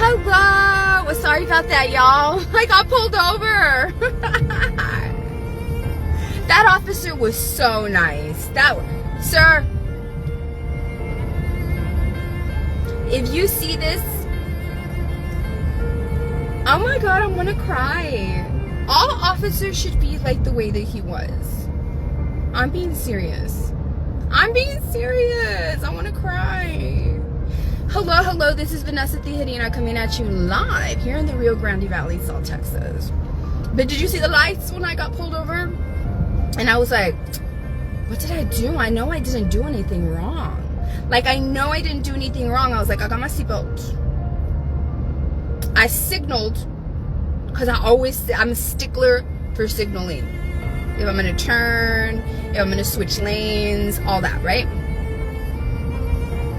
Hello. Sorry about that, y'all. I got pulled over. That officer was so nice. Sir, if you see this, oh my God, I'm gonna cry. All officers should be like the way that he was. I'm being serious. I'm being serious. I wanna cry. Hello, this is Vanessa Theodina coming at you live here in the Rio Grande Valley, South Texas. But did you see the lights when I got pulled over? And I was like, what did I do? I know I didn't do anything wrong. Like, I know I didn't do anything wrong. I was like, I got my seatbelt. I signaled, because I'm a stickler for signaling. If I'm going to turn, if I'm going to switch lanes, all that, right?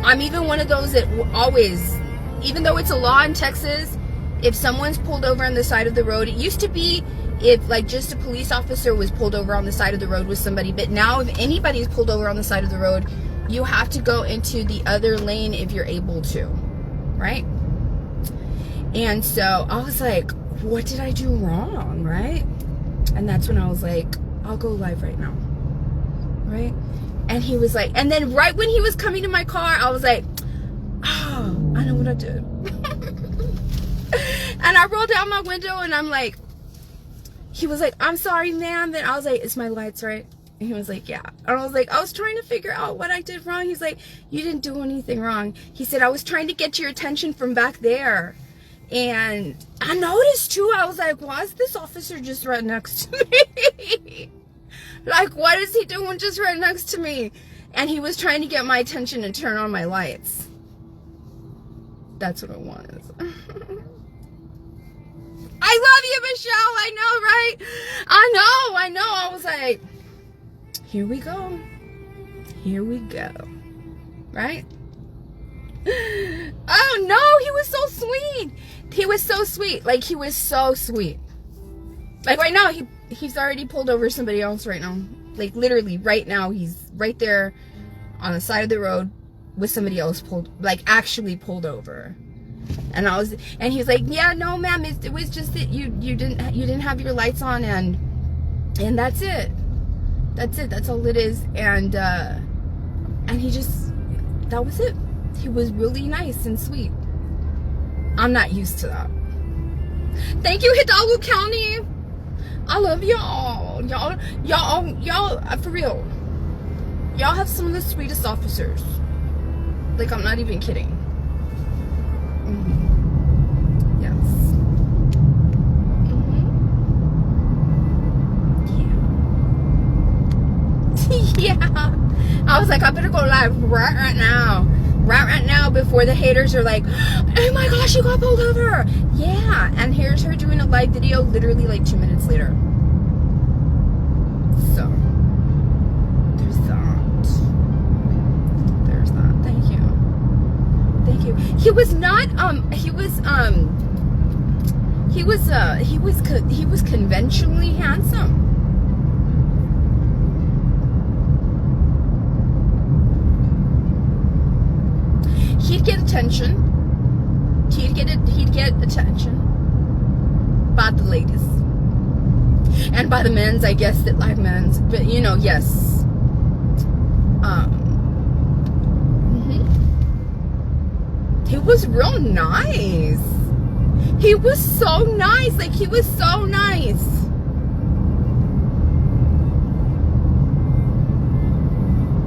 I'm even one of those that always, even though it's a law in Texas, if someone's pulled over on the side of the road, it used to be if like just a police officer was pulled over on the side of the road with somebody, but now if anybody's pulled over on the side of the road, you have to go into the other lane if you're able to, right? And so I was like, what did I do wrong, right? And that's when I was like, I'll go live right now, right? And he was like, and then right when he was coming to my car, I was like, oh, I know what I did. And I rolled down my window and I'm like, he was like, I'm sorry, ma'am. Then I was like, is my lights right? And he was like, yeah. And I was like, I was trying to figure out what I did wrong. He's like, you didn't do anything wrong. He said, I was trying to get your attention from back there. And I noticed too, I was like, why is this officer just right next to me? Like, what is he doing just right next to me? And he was trying to get my attention and turn on my lights. That's what it was. I love you, Michelle. I know, right? I know. I was like, here we go. Here we go. Right? Oh, no. He was so sweet. He was so sweet. Like, he was so sweet. Like, right now, he's already pulled over somebody else right now. Like, literally, right now, he's right there on the side of the road with somebody else actually pulled over. And he was like, yeah, no, ma'am, it was just that you didn't have your lights on, and that's it. That's all it is. And that was it. He was really nice and sweet. I'm not used to that. Thank you, Hidalgo County. I love y'all. Y'all, for real. Y'all have some of the sweetest officers. Like, I'm not even kidding. Mm-hmm. Yes. Mm-hmm. Yeah. I was like, I better go live right now. Right now before the haters are like, oh my gosh, you got pulled over. Yeah. And here's her doing a live video literally like 2 minutes later. So there's that. Thank you. He was not he was conventionally handsome. He'd get attention. He'd get attention by the ladies. And by the men's, I guess that like men's. But yes. He was real nice. He was so nice. Like, he was so nice.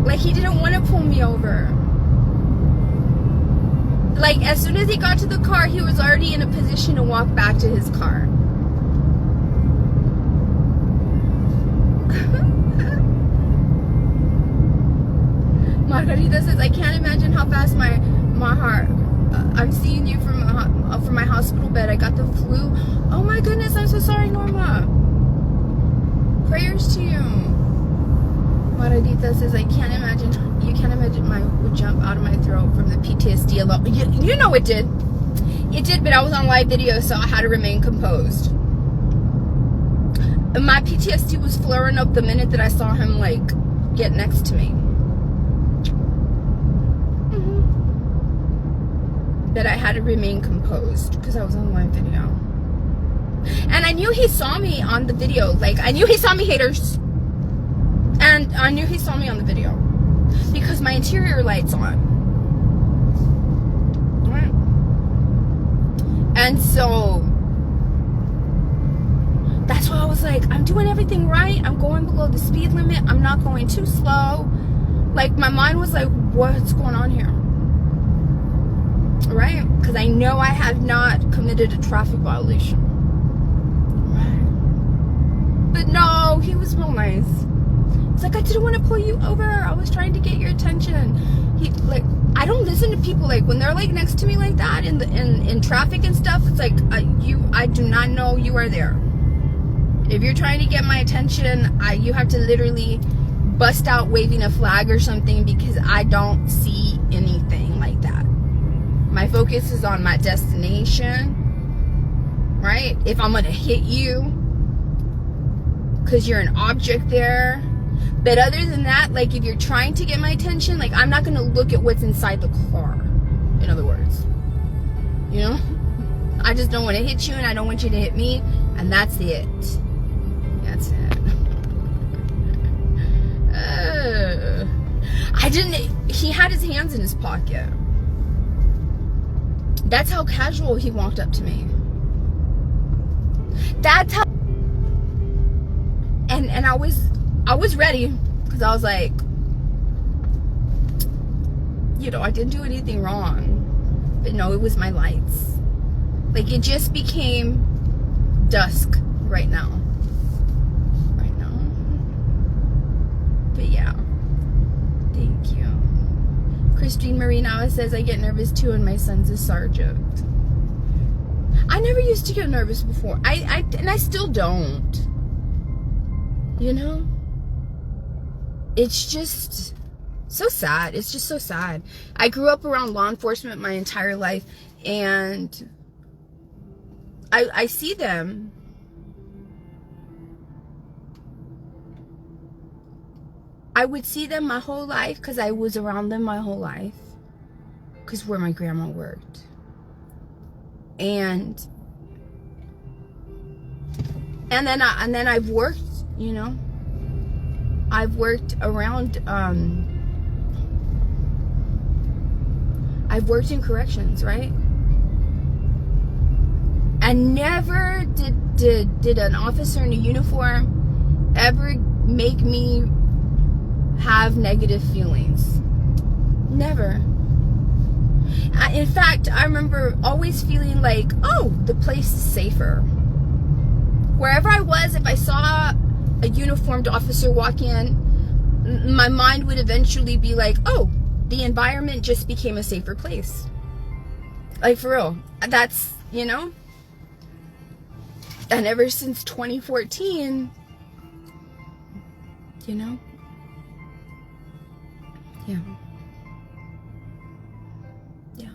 Like, he didn't want to pull me over. Like, as soon as he got to the car, he was already in a position to walk back to his car. Margarita says, I can't imagine how fast my heart. I'm seeing you from my hospital bed. I got the flu. Oh my goodness, I'm so sorry, Norma. Prayers to you. Margarita says, I can't imagine. You can't imagine mine would jump out of my throat from the PTSD alone. You know it did. It did, but I was on live video, so I had to remain composed. My PTSD was flaring up the minute that I saw him, like, get next to me. that I had to remain composed because I was on live video. And I knew he saw me on the video. Like, I knew he saw me, haters. And I knew he saw me on the video because my interior light's on. Right? And so that's why I was like, I'm doing everything right. I'm going below the speed limit. I'm not going too slow. Like, my mind was like, what's going on here? Right? Because I know I have not committed a traffic violation. Right? But no, he was real nice. It's like, I didn't want to pull you over. I was trying to get your attention. He, like, I don't listen to people, like, when they're like next to me like that in traffic and stuff. It's like, I do not know you are there. If you're trying to get my attention, you have to literally bust out waving a flag or something, because I don't see anything like that. My focus is on my destination, right? If I'm gonna hit you because you're an object there. But other than that, like, if you're trying to get my attention, like, I'm not gonna look at what's inside the car, in other words. You know? I just don't want to hit you, and I don't want you to hit me, and that's it. That's it. He had his hands in his pocket. That's how casual he walked up to me. That's how, and I was ready, because I was like, you know, I didn't do anything wrong. But no, it was my lights. Like, it just became dusk right now. Right now. But yeah. Thank you. Christine Marie now says, I get nervous too, and my son's a sergeant. I never used to get nervous before. And I still don't. You know? It's just so sad. It's just so sad. I grew up around law enforcement my entire life, and I see them. I would see them my whole life because I was around them my whole life, because where my grandma worked. And then I've worked, you know, I've worked around, I've worked in corrections, right? And never did an officer in a uniform ever make me have negative feelings. Never. In fact, I remember always feeling like, oh, the place is safer. Wherever I was, if I saw a uniformed officer walk in, my mind would eventually be like, oh, the environment just became a safer place. Like, for real. That's, you know? And ever since 2014, you know? Yeah. Yeah.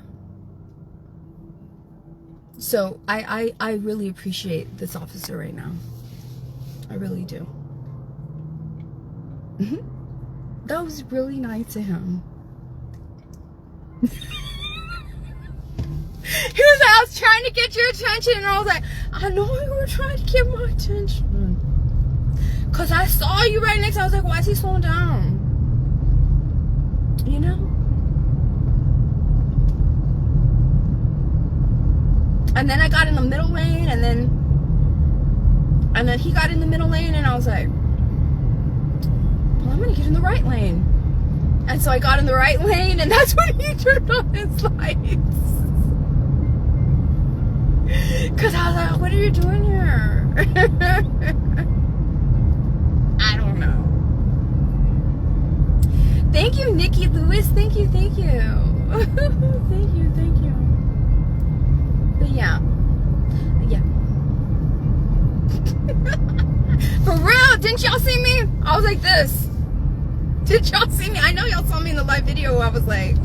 So I really appreciate this officer right now. I really do. That was really nice of him. He was like, I was trying to get your attention, and I was like, I know you were trying to get my attention. Cause I saw you right next. I was like, why is he slowing down? You know? And then I got in the middle lane, and then he got in the middle lane, and I was like, well, I'm gonna get in the right lane. And so I got in the right lane, and that's when he turned on his lights. Cause I was like, what are you doing here? I don't know. Thank you, Nikki Lewis. Thank you. Thank you. But yeah. For real, didn't y'all see me? I was like this. Did y'all see me? I know y'all saw me in the live video where I was like,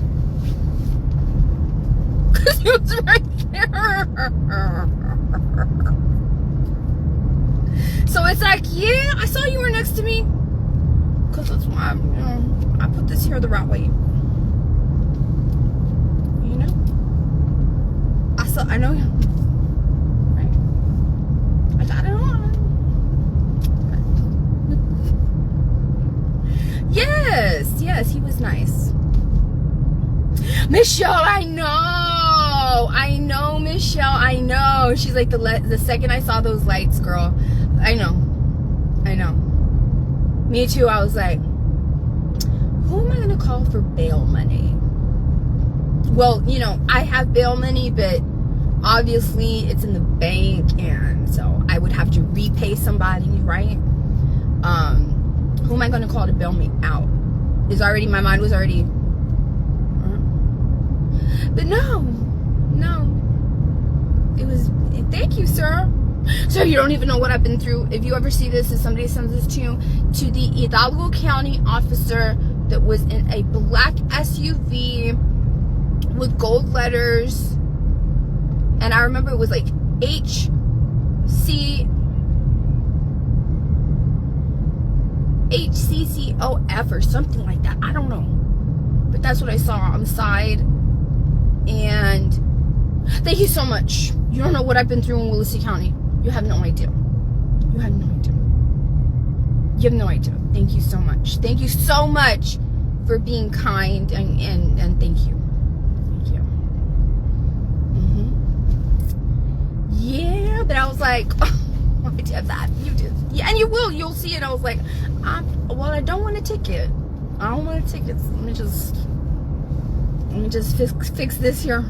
cause he was right there. So it's like, yeah, I saw you were next to me. Cause that's why I put this here the right way. You know? know. Right. I got it on. Yes, he was nice. Michelle, I know, Michelle, I know. She's like, the second I saw those lights, girl, I know. Me too. I was like, who am I gonna call for bail money? Well, you know, I have bail money, but obviously it's in the bank, and so I would have to repay somebody, right? Who am I gonna call to bail me out? My mind was already, but no, it was, thank you, sir. Sir, you don't even know what I've been through. If you ever see this, if somebody sends this to the Hidalgo County officer that was in a black SUV with gold letters, and I remember it was like HCCOF or something like that. I don't know, but that's what I saw on the side. And thank you so much. You don't know what I've been through in Willacy County. You have no idea. You have no idea. Thank you so much. Thank you so much for being kind, and thank you. Yeah, but I was like, oh, I did that. You did. Yeah, and you'll see it. I was like, well, I don't want a ticket. I don't want a ticket. Let me just fix this here.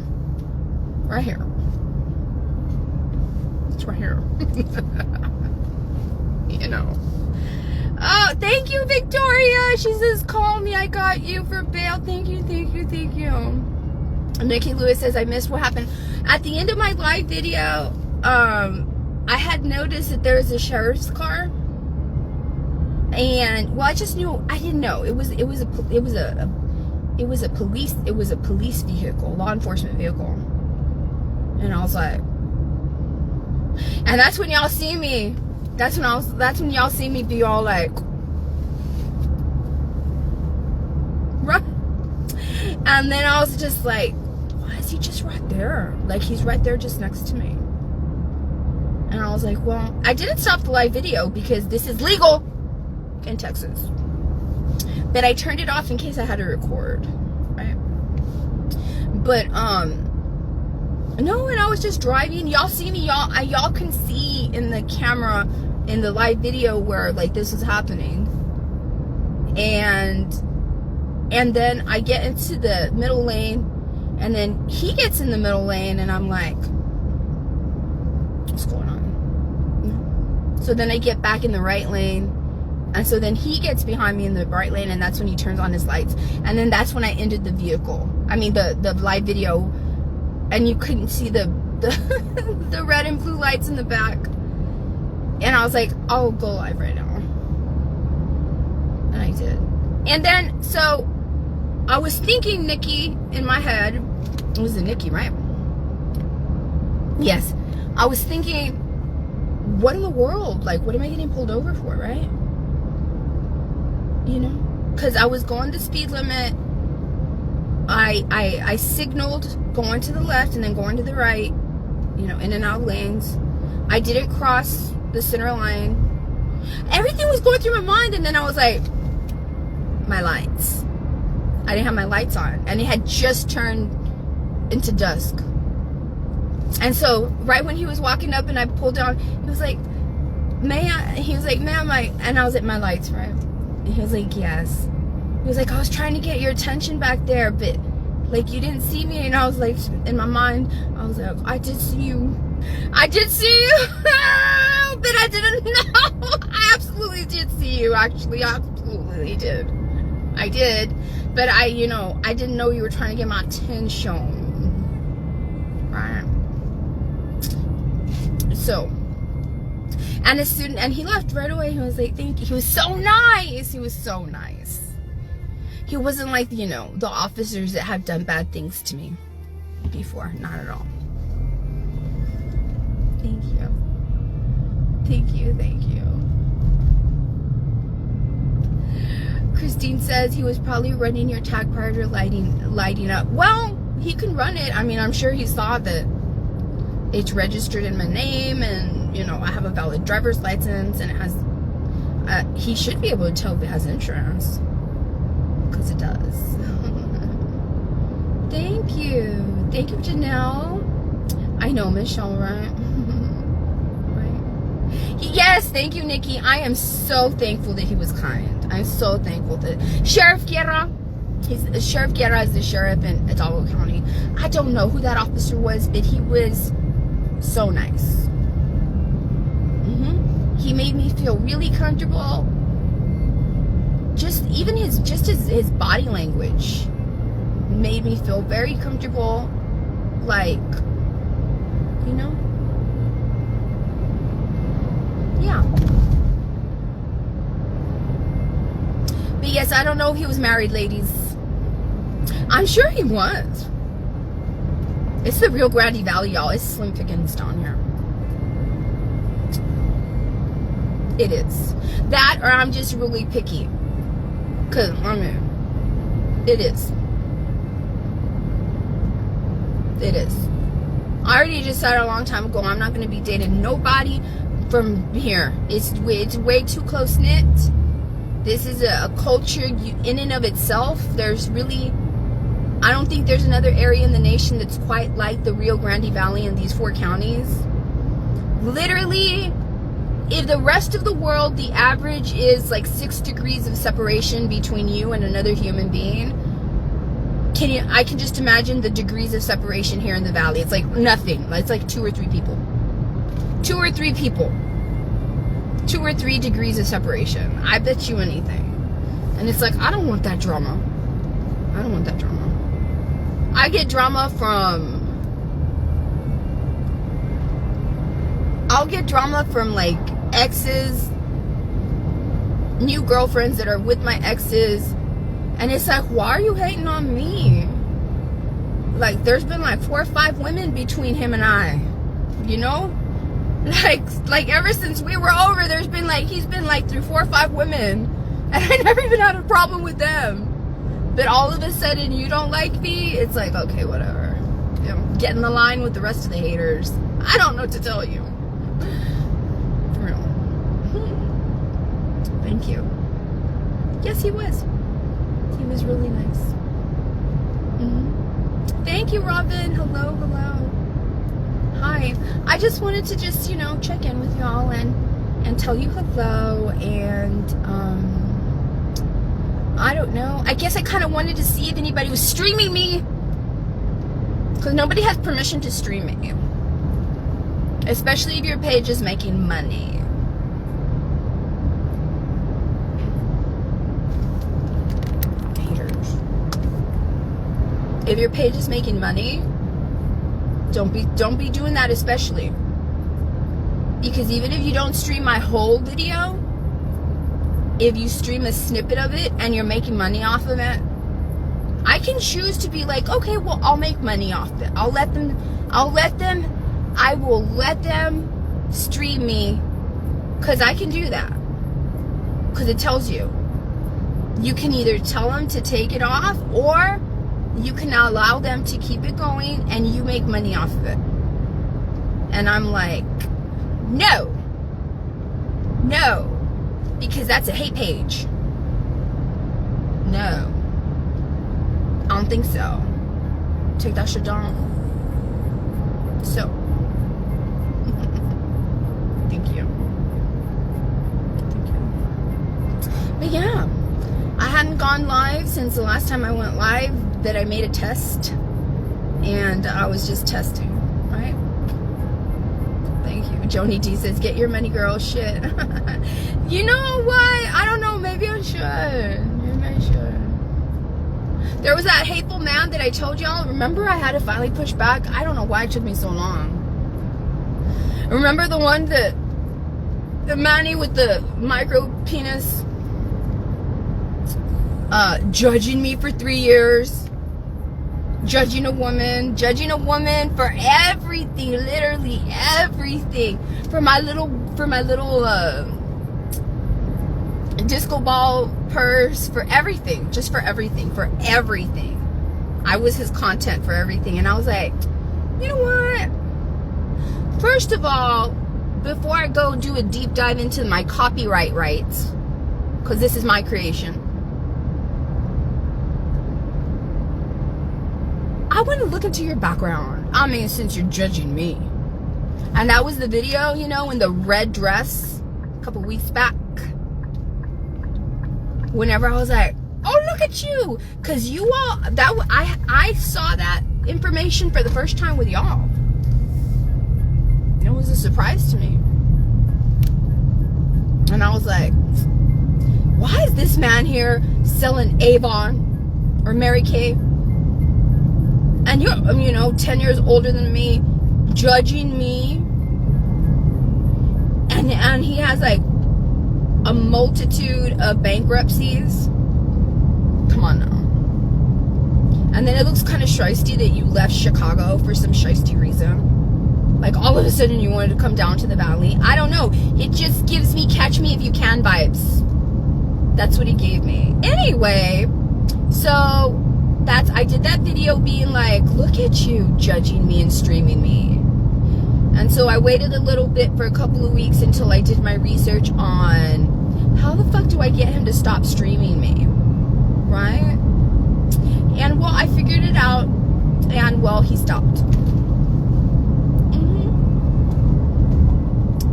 Right here. It's right here. You know. Oh, thank you, Victoria. She says, call me. I got you for bail. Thank you. Nikki Lewis says, I missed what happened. At the end of my live video, I had noticed that there was a sheriff's car. And, well, I didn't know. It was a police vehicle, law enforcement vehicle. And I was like, and that's when y'all see me. That's when y'all see me be all like, right. And then I was just like, why is he just right there? Like, he's right there just next to me. And I was like, well, I didn't stop the live video because this is legal in Texas. But I turned it off in case I had to record, right? But no, and I was just driving. Y'all see me, y'all can see in the camera in the live video where like this is happening. And then I get into the middle lane, and then he gets in the middle lane, and I'm like, what's going on? So then I get back in the right lane. And so then he gets behind me in the right lane, and that's when he turns on his lights. And then that's when I ended the vehicle. I mean, the live video. And you couldn't see the red and blue lights in the back. And I was like, I'll go live right now. And I did. And then, so, I was thinking, Nikki, in my head. It was a Nikki, right? Yes. I was thinking, what in the world? Like, what am I getting pulled over for, right? You know, because I was going the speed limit. I signaled going to the left and then going to the right, you know, in and out lanes. I didn't cross the center line. Everything was going through my mind, and then I was like, my lights. I didn't have my lights on, and it had just turned into dusk. And so right when he was walking up and I pulled down, he was like, ma'am, and I was like, my lights, right? And he was like, yes. He was like, I was trying to get your attention back there, but like you didn't see me. And I was like, in my mind, I was like, I did see you, but I didn't know. I absolutely did see you. Actually, I absolutely did. I did, but I didn't know you were trying to get my attention, right? So, and he left right away. He was like, thank you. He was so nice. He wasn't like, the officers that have done bad things to me before. Not at all. Thank you. Christine says he was probably running your tag prior to lighting up. Well, he can run it. I mean, I'm sure he saw that it's registered in my name, and you know, I have a valid driver's license, and it has he should be able to tell if it has insurance, because it does. Thank you, Janelle. I know Michelle, right? Right. Yes, thank you, Nikki. I am so thankful that he was kind. I'm so thankful that Sheriff Guerra, Sheriff Guerra is the sheriff in Hidalgo County. I don't know who that officer was, but he was so nice. He made me feel really comfortable. Just even his body language made me feel very comfortable. Like, you know? Yeah. But yes, I don't know if he was married, ladies. I'm sure he was. It's the Rio Grande Valley, y'all. It's slim pickings down here. It is. That, or I'm just really picky. Because, I mean, it is. It is. I already decided a long time ago I'm not going to be dating nobody from here. It's way too close-knit. This is a culture in and of itself. There's really, I don't think there's another area in the nation that's quite like the Rio Grande Valley in these 4 counties. Literally, if the rest of the world, the average is like 6 degrees of separation between you and another human being, I can just imagine the degrees of separation here in the valley. It's like nothing. It's like 2 or 3 people. 2 or 3 people. 2 or 3 degrees of separation. I bet you anything. And it's like, I don't want that drama. I don't want that drama. I get drama from... I'll get drama from like exes, new girlfriends that are with my exes, and it's like, why are you hating on me? Like, there's been like 4 or 5 women between him and I, you know? Like ever since we were over, there's been like, he's been like through 4 or 5 women, and I never even had a problem with them. But all of a sudden, you don't like me, it's like, okay, whatever. You know, get in the line with the rest of the haters. I don't know what to tell you. For real. Thank you. Yes, he was. He was really nice. Thank you, Robin. Hello. Hi. I just wanted to just, you know, check in with y'all and tell you hello, and I don't know. I guess I kind of wanted to see if anybody was streaming me, because nobody has permission to stream me, especially if your page is making money. Haters. If your page is making money, don't be doing that, especially because even if you don't stream my whole video, if you stream a snippet of it and you're making money off of it, I can choose to be like, okay, well, I'll make money off it. I will let them stream me, because I can do that. Because it tells you. You can either tell them to take it off, or you can allow them to keep it going and you make money off of it. And I'm like, no, because that's a hate page. No, I don't think so. Take that shit down. So, thank you. But yeah, I hadn't gone live since the last time I went live that I made a test, and I was just testing, right? Thank you. Joni D says, get your money, girl. Shit. You know what? I don't know. Maybe I should. There was that hateful man that I told y'all. Remember, I had to finally push back. I don't know why it took me so long. Remember the one that, the Manny with the micro penis, judging me for 3 years. Judging a woman for everything, literally everything, for my little disco ball purse, for everything, just for everything. I was his content for everything, and I was like, you know what? First of all, before I go do a deep dive into my copyright rights, because this is my creation, I want to look into your background. I mean, since you're judging me. And that was the video, you know, in the red dress a couple weeks back. Whenever I was like, oh, look at you. Because you all, I saw that information for the first time with y'all. It was a surprise to me. And I was like, why is this man here selling Avon or Mary Kay? And you're, you know, 10 years older than me, judging me. And he has like a multitude of bankruptcies. Come on now. And then it looks kind of shiesty that you left Chicago for some shiesty reason. Like all of a sudden you wanted to come down to the valley. I don't know. It just gives me Catch Me If You Can vibes. That's what he gave me. Anyway, so I did that video being like, look at you judging me and streaming me. And so I waited a little bit for a couple of weeks until I did my research on how the fuck do I get him to stop streaming me, right? And well, I figured it out, and well, he stopped.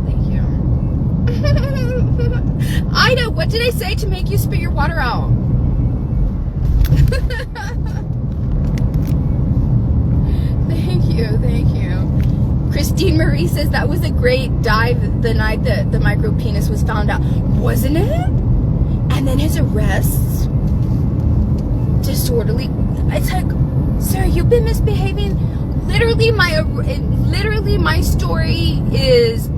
Thank you. Ida, what did I say to make you spit your water out? Thank you. Christine Marie says that was a great dive the night that the micro penis was found out. Wasn't it? And then his arrests. Disorderly. It's like, sir, you've been misbehaving. Literally my story is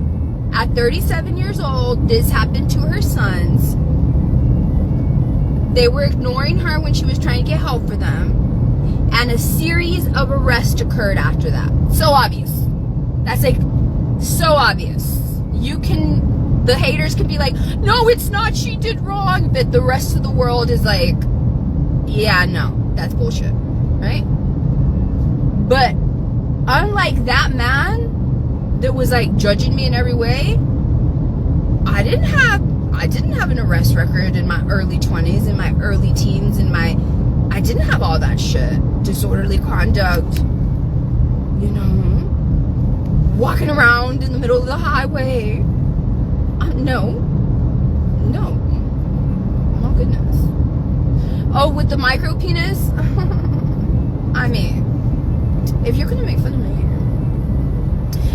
at 37 years old, this happened to her sons. They were ignoring her when she was trying to get help for them. And a series of arrests occurred after that. So obvious. That's like so obvious. The haters can be like, no, it's not, she did wrong. But the rest of the world is like, yeah, no, that's bullshit. Right? But unlike that man that was like judging me in every way, I didn't have an arrest record in my early 20s, in my early teens, I didn't have all that shit. Disorderly conduct, you know, walking around in the middle of the highway. No. Oh goodness. Oh, with the micro penis? I mean, if you're gonna make fun of me,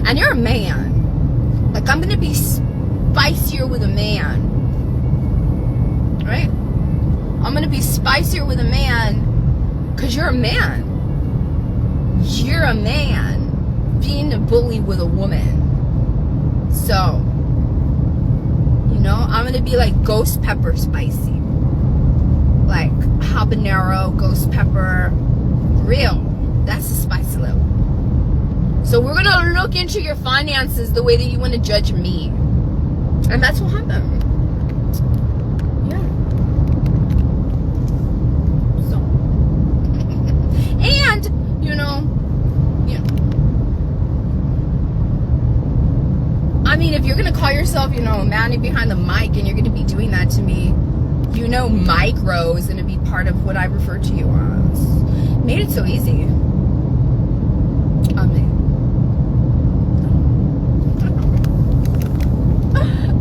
and you're a man, like I'm gonna be spicier with a man, right? I'm gonna be spicier with a man because you're a man. You're a man being a bully with a woman. So, you know, I'm gonna be like ghost pepper spicy. Like habanero, ghost pepper, real. That's the spicy level. So we're gonna look into your finances the way that you want to judge me. And that's what happened. I mean, if you're gonna call yourself, you know, Manny behind the mic, and you're gonna be doing that to me, you know, micro is gonna be part of what I refer to you as. Made it so easy. I mean,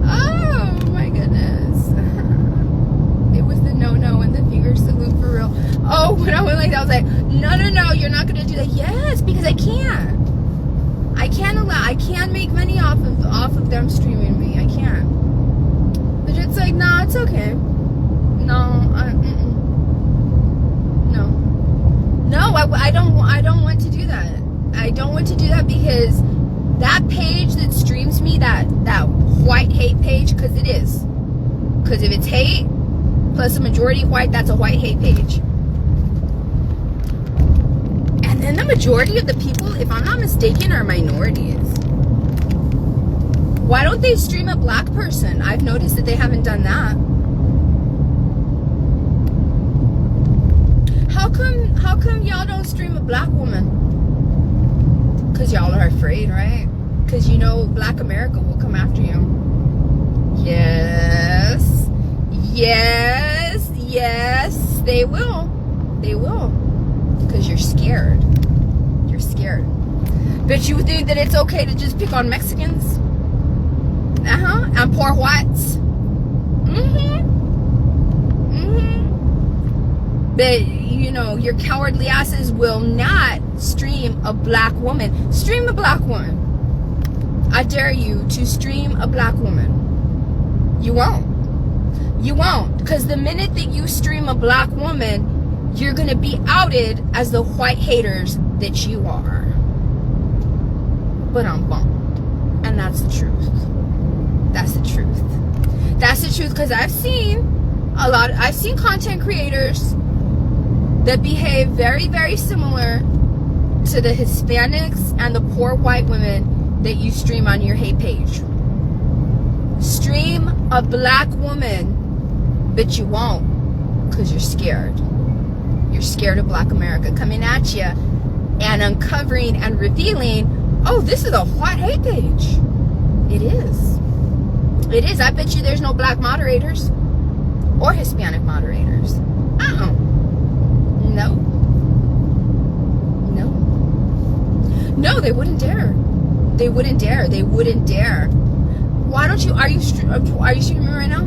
oh my goodness, it was the no and the finger salute for real. Oh, when I went like that, I was like, no, you're not gonna do that. Yes, because I can't. I can't make money off of them streaming me. I can't. But it's like, no, it's okay. I don't want to do that. I don't want to do that because that page that streams me, that white hate page, because it is. Because if it's hate plus a majority white, that's a white hate page. And then the majority of the people, if I'm not mistaken, are minorities. Why don't they stream a black person? I've noticed that they haven't done that. How come y'all don't stream a black woman? Because y'all are afraid, right? Because you know Black America will come after you. Yes. Yes. Yes. They will. They will. Because you're scared. You're scared. But you think that it's okay to just pick on Mexicans? And poor whites? But, you know, your cowardly asses will not stream a black woman. Stream a black woman. I dare you to stream a black woman. You won't. You won't. Because the minute that you stream a black woman, you're going to be outed as the white haters that you are. But I'm bummed. And that's the truth. That's the truth. That's the truth. Because I've seen content creators that behave very, very similar to the Hispanics and the poor white women that you stream on your hate page. Stream a black woman, but you won't, because you're scared. You're scared of Black America coming at you and uncovering and revealing, oh, this is a white hate page. It is. It is. I bet you there's no black moderators or Hispanic moderators. No. No. No, they wouldn't dare. They wouldn't dare. They wouldn't dare. Why don't you, are you streaming right now?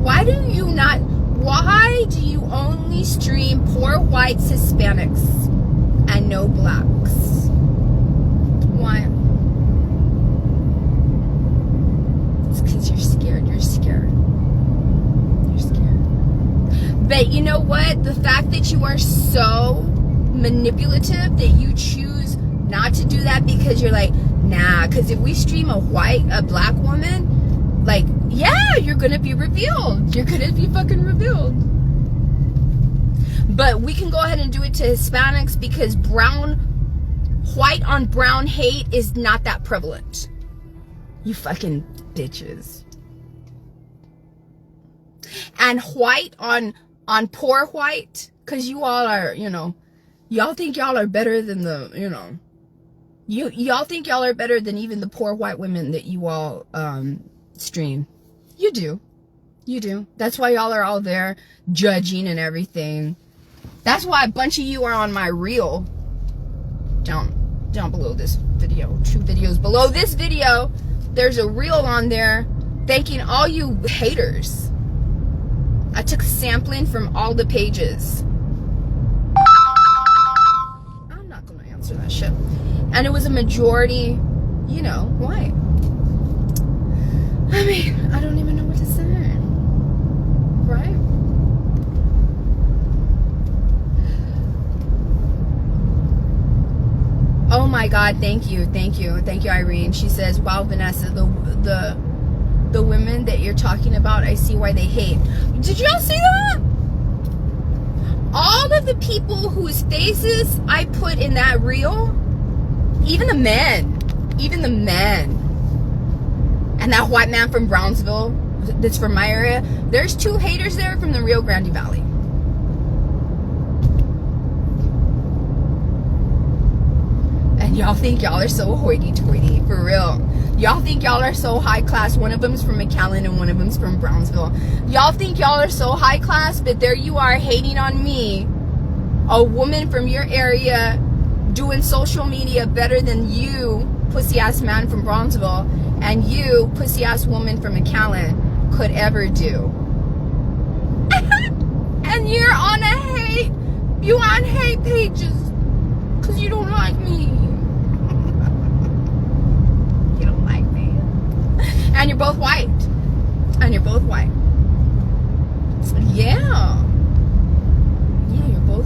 Why do you only stream poor whites, Hispanics, and no blacks? Why? It's because you're scared. You're scared. But you know what? The fact that you are so manipulative that you choose not to do that because you're like, nah, because if we stream a black woman, like, yeah, you're going to be revealed. You're going to be fucking revealed. But we can go ahead and do it to Hispanics because white on brown hate is not that prevalent. You fucking bitches. And white on poor white, because you all are, you know, y'all think y'all are better than the, you know, y'all think y'all are better than even the poor white women that you all stream. You do. You do. That's why y'all are all there judging and everything. That's why a bunch of you are on my reel. Down below this video. 2 videos below this video, there's a reel on there thanking all you haters. I took sampling from all the pages. I'm not going to answer that shit. And it was a majority, you know, white. I mean, I don't even know what to say. Right? Oh my God, thank you, Irene. She says, wow, Vanessa, the women that you're talking about, I see why they hate. Did y'all see that? All of the people whose faces I put in that reel, even the men, and that white man from Brownsville, that's from my area, there's 2 haters there from the Rio Grande Valley. And y'all think y'all are so hoity-toity, for real. Y'all think y'all are so high class. One of them's from McAllen and one of them's from Brownsville. Y'all think y'all are so high class, but there you are hating on me, a woman from your area, doing social media better than you, pussy-ass man from Brownsville, and you, pussy-ass woman from McAllen, could ever do. And you're on hate pages, because you don't like me. And you're both white. Yeah, you're both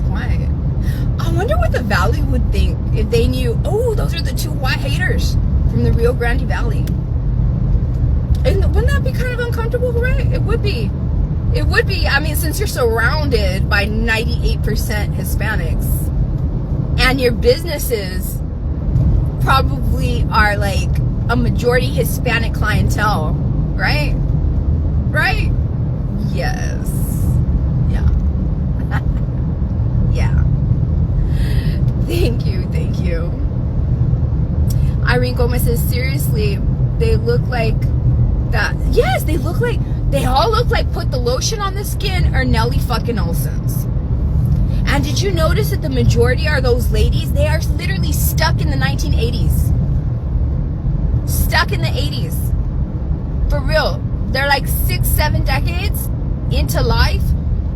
white. I wonder what the Valley would think if they knew, oh, those are the 2 white haters from the Rio Grande Valley. And wouldn't that be kind of uncomfortable, right? It would be. I mean, since you're surrounded by 98% Hispanics and your businesses probably are like a majority Hispanic clientele, right? Right? Yes. Yeah. Yeah. Thank you. Irene Selena Gomez says, seriously, they look like that. Yes, they all look like Put the Lotion on the Skin or Nelly fucking Olsen's. And did you notice that the majority are those ladies? They are literally stuck in the 1980s. Stuck in the 80s. For real. They're like 6-7 decades into life.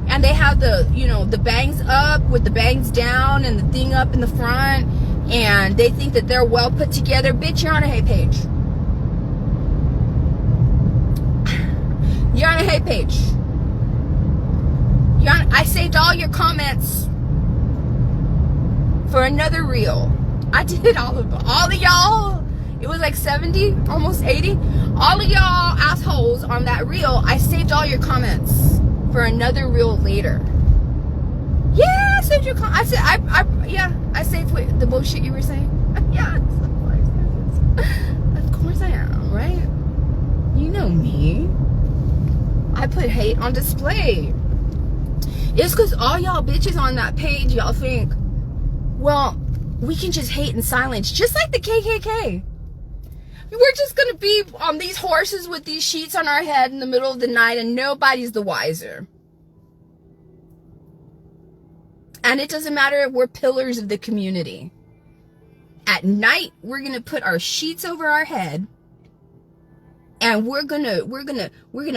And they have the, you know, the bangs up with the bangs down and the thing up in the front. And they think that they're well put together. Bitch, you're on a hate page. You're on a hate page. I saved all your comments for another reel. I did all of them. All of y'all, it was like 70, almost 80. All of y'all assholes on that reel, I saved all your comments for another reel later. Yeah, I saved your comments. I saved the bullshit you were saying. Yes, of course I am, right? You know me. I put hate on display. It's because all y'all bitches on that page, y'all think, well, we can just hate in silence, just like the KKK. We're just gonna be on these horses with these sheets on our head in the middle of the night and nobody's the wiser. And it doesn't matter if we're pillars of the community. At night, we're gonna put our sheets over our head and we're gonna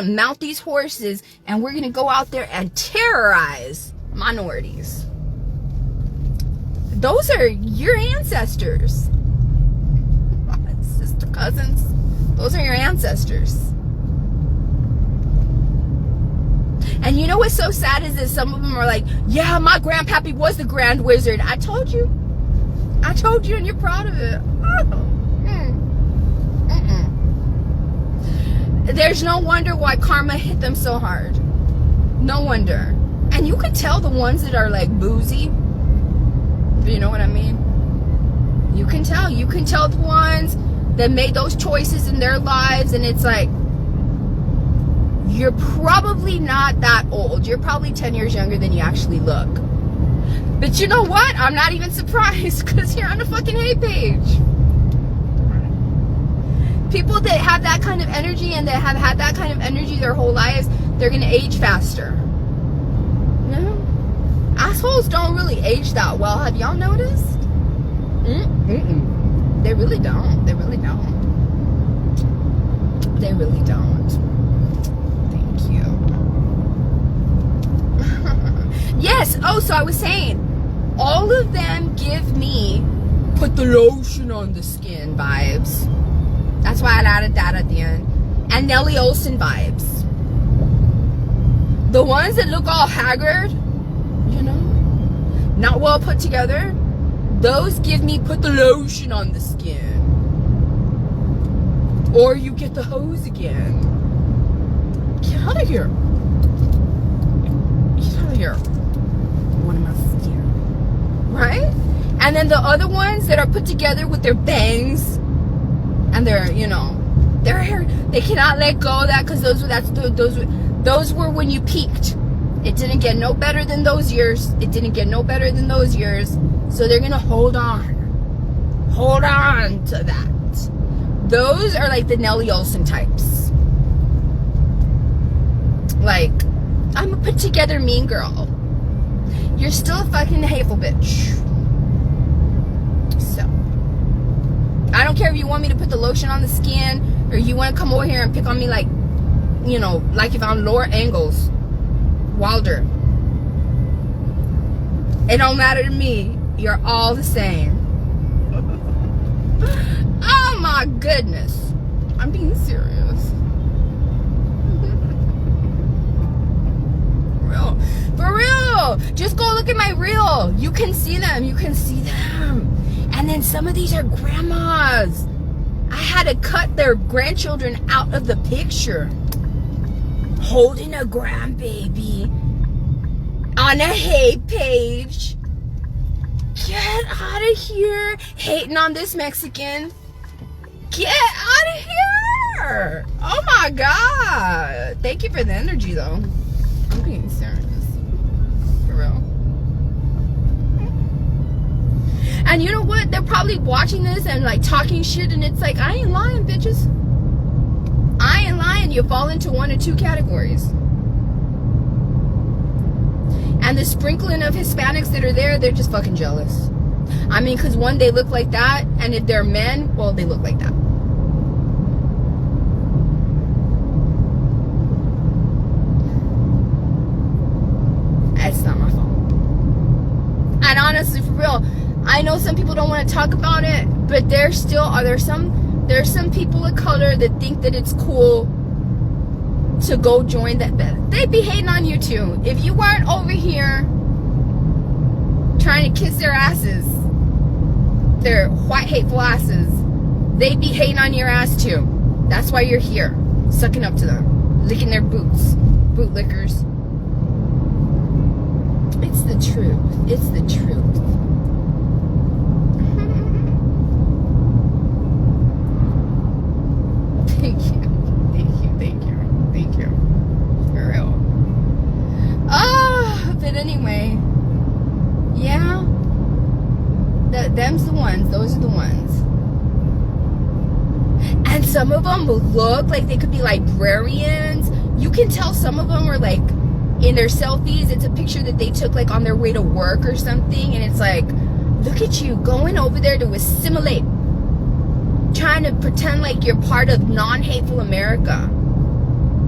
mount these horses and we're gonna go out there and terrorize minorities. Those are your ancestors. Sister, cousins, those are your ancestors. And you know what's so sad is that some of them are like, yeah, my grandpappy was the Grand Wizard. I told you and you're proud of it. There's no wonder why karma hit them so hard. No wonder. And you can tell the ones that are like boozy. You know what I mean? You can tell the ones that made those choices in their lives, and it's like, you're probably not that old. You're probably 10 years younger than you actually look. But you know what? I'm not even surprised because you're on a fucking hate page. People that have that kind of energy and that have had that kind of energy their whole lives, they're going to age faster. No? Assholes don't really age that well. Have y'all noticed? They really don't. They really don't. They really don't. Thank you. Yes. Oh, so I was saying, all of them give me put the lotion on the skin vibes. That's why I added that at the end. And Nelly Olsen vibes. The ones that look all haggard, you know, not well put together, those give me put the lotion on the skin. Or you get the hose again. Get out of here. Get out of here. What am I scared? Right? And then the other ones that are put together with their bangs and their, you know, their hair, they cannot let go of that because those were when you peaked. It didn't get no better than those years. It didn't get no better than those years. So they're gonna hold on to that. Those are like the Nelly Olsen types. Like, I'm a put together mean girl. You're still a fucking hateful bitch. So, I don't care if you want me to put the lotion on the skin or you want to come over here and pick on me like, you know, like if I'm Laura Ingalls Wilder. It don't matter to me. You're all the same. Oh my goodness. I'm being serious. For real. Just go look at my reel. You can see them. You can see them. And then some of these are grandmas. I had to cut their grandchildren out of the picture. Holding a grandbaby on a hate page. Get out of here. Hating on this Mexican. Get out of here. Oh my God. Thank you for the energy though. I'm being serious. For real. And you know what? They're probably watching this and like talking shit, and it's like, I ain't lying, bitches. I ain't lying. You fall into one or two categories. And the sprinkling of Hispanics that are there, they're just fucking jealous. I mean, because one, they look like that, and if they're men, well, they look like that. It's not my fault. And honestly, for real, I know some people don't want to talk about it, but there's some people of color that think that it's cool to go join that. They'd be hating on you too. If you weren't over here trying to kiss their asses, their white hateful asses, they'd be hating on your ass too. That's why you're here, sucking up to them, licking their boots, bootlickers. It's the truth. It's the truth. Thank you. For real. But anyway, yeah. Them's the ones. Those are the ones. And some of them will look like they could be librarians. You can tell some of them are like, in their selfies, it's a picture that they took like on their way to work or something, and it's like, look at you going over there to assimilate, trying to pretend like you're part of non-hateful America,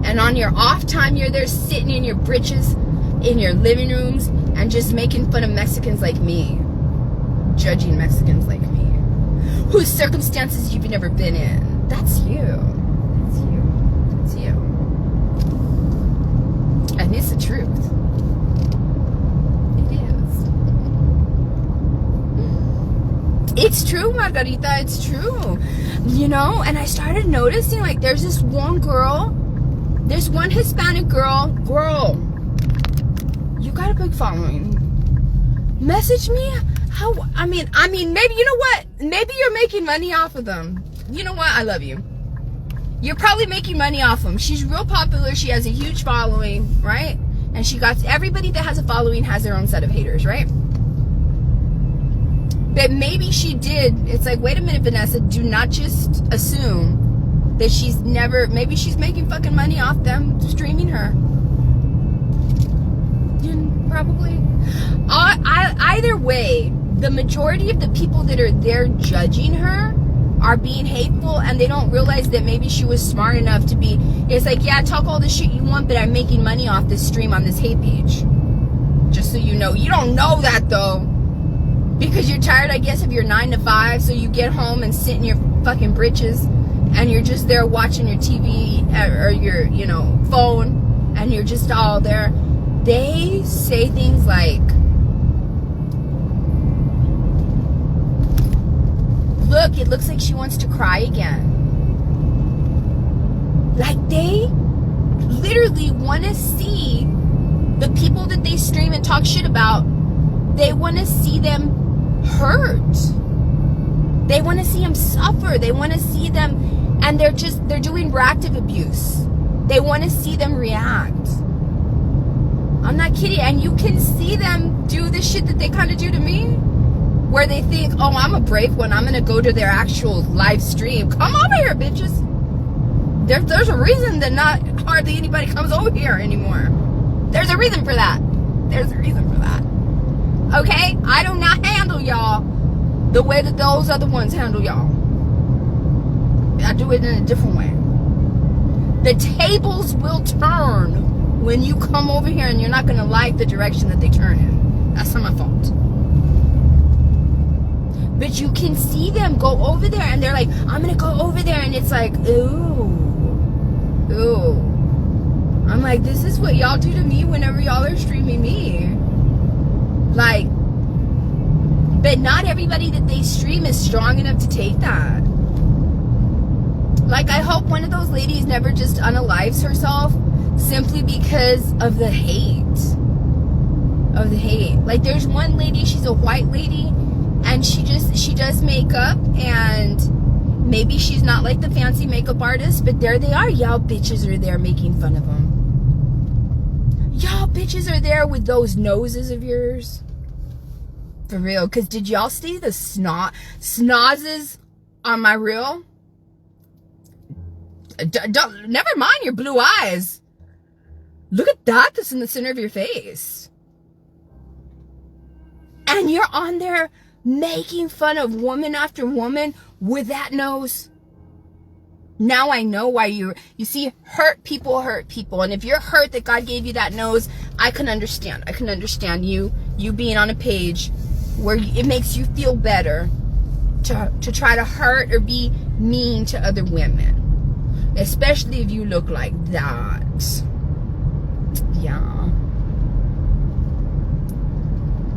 and on your off time you're there sitting in your britches in your living rooms and just making fun of Mexicans like me, judging Mexicans like me, whose circumstances you've never been in. That's you. And it's the truth. It is. It's true, Margarita. It's true. You know, and I started noticing, like, there's this one Hispanic girl. Girl, you got a big following. Message me. I mean, maybe, you know what? Maybe you're making money off of them. You know what? I love you. You're probably making money off them. She's real popular. She has a huge following, right? And everybody that has a following has their own set of haters, right? But maybe she did. It's like, wait a minute, Vanessa. Do not just assume that maybe she's making fucking money off them streaming her. Probably. Either way, the majority of the people that are there judging her are being hateful, and they don't realize that maybe she was smart enough to be, it's like, yeah, talk all the shit you want, but I'm making money off this stream on this hate page. Just so you know. You don't know that though, because you're tired, I guess, of your 9 to 5, so you get home and sit in your fucking britches, and you're just there watching your TV or your, phone, and you're just all there. They say things like, look, it looks like she wants to cry again. Like, they literally want to see the people that they stream and talk shit about, they want to see them hurt. They want to see them suffer. They want to see them, and they're doing reactive abuse. They want to see them react. I'm not kidding. And you can see them do the shit that they kind of do to me, where they think, oh, I'm a brave one, I'm going to go to their actual live stream. Come over here, bitches. There's a reason that not hardly anybody comes over here anymore. There's a reason for that. Okay? I do not handle y'all the way that those other ones handle y'all. I do it in a different way. The tables will turn when you come over here, and you're not going to like the direction that they turn in. That's not my fault. But you can see them go over there, and they're like, I'm going to go over there, and it's like, ooh. I'm like, this is what y'all do to me whenever y'all are streaming me. Like, but not everybody that they stream is strong enough to take that. Like, I hope one of those ladies never just unalives herself simply because of the hate. Like, there's one lady, she's a white lady, and she does makeup, and maybe she's not like the fancy makeup artist, but there they are. Y'all bitches are there making fun of them. Y'all bitches are there with those noses of yours. For real. Because did y'all see the snozzes on my reel? Never mind your blue eyes. Look at that. That's in the center of your face. And you're on there making fun of woman after woman with that nose. Now I know why you see, hurt people. And if you're hurt that God gave you that nose, I can understand. I can understand you being on a page where it makes you feel better to try to hurt or be mean to other women. Especially if you look like that. Yeah.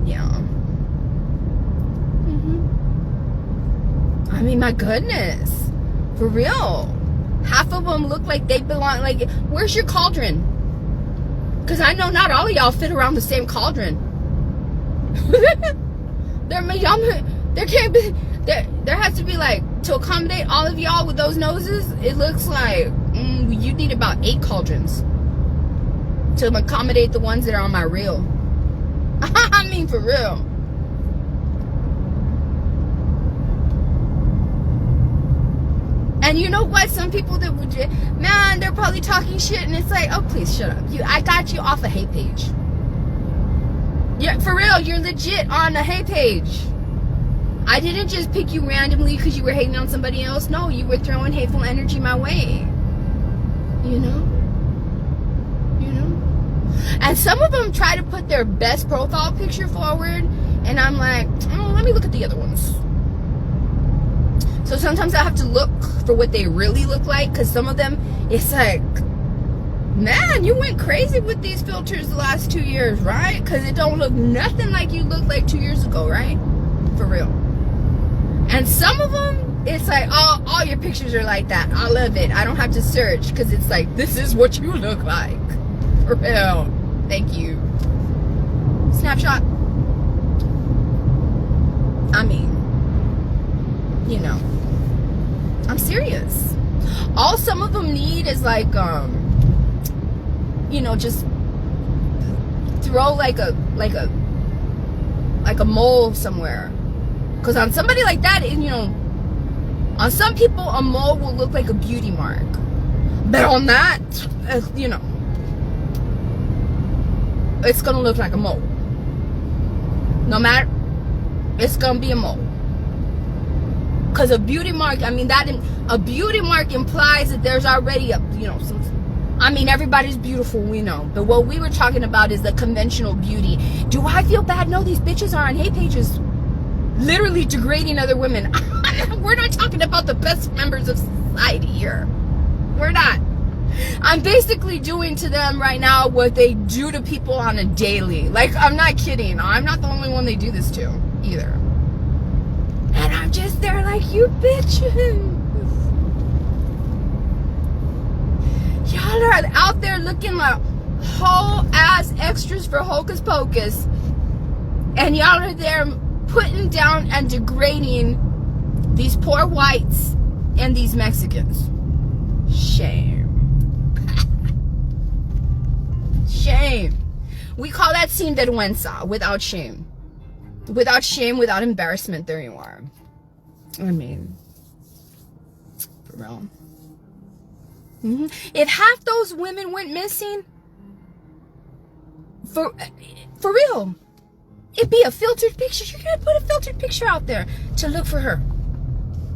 Yeah. I mean, my goodness. For real. Half of them look like they belong. Like, where's your cauldron? Because I know not all of y'all fit around the same cauldron. There has to be, like, to accommodate all of y'all with those noses, it looks like you need about 8 cauldrons to accommodate the ones that are on my reel. I mean, for real. And you know what? Some people that would, man, they're probably talking shit, and it's like, oh, please shut up. I got you off a hate page. Yeah, for real, you're legit on a hate page. I didn't just pick you randomly because you were hating on somebody else. No, you were throwing hateful energy my way. You know? And some of them try to put their best profile picture forward, and I'm like, let me look at the other ones. So sometimes I have to look for what they really look like, because some of them, it's like, man, you went crazy with these filters the last 2 years, right? Because it don't look nothing like you looked like 2 years ago, right? For real. And some of them, it's like, oh, all your pictures are like that. I love it. I don't have to search, because it's like, this is what you look like. For real. Thank you. Snapshot. I mean, you know, I'm serious. All some of them need is like, you know, just throw like a mole somewhere. Because on somebody like that, you know, on some people, a mole will look like a beauty mark. But on that, you know, it's gonna look like a mole. No matter, it's gonna be a mole. Because a beauty mark, I mean, a beauty mark implies that there's already a, you know, some, I mean, everybody's beautiful, we know. But what we were talking about is the conventional beauty. Do I feel bad? No, these bitches are on hate pages literally degrading other women. We're not talking about the best members of society here. We're not. I'm basically doing to them right now what they do to people on a daily. Like, I'm not kidding. I'm not the only one they do this to either. And I'm just there like, you bitches. Y'all are out there looking like whole ass extras for Hocus Pocus. And y'all are there putting down and degrading these poor whites and these Mexicans. Shame. Shame. We call that sinvergüenza, without shame. Without shame, without embarrassment, there you are. I mean, for real. If half those women went missing, for real, it'd be a filtered picture. You're gonna put a filtered picture out there to look for her.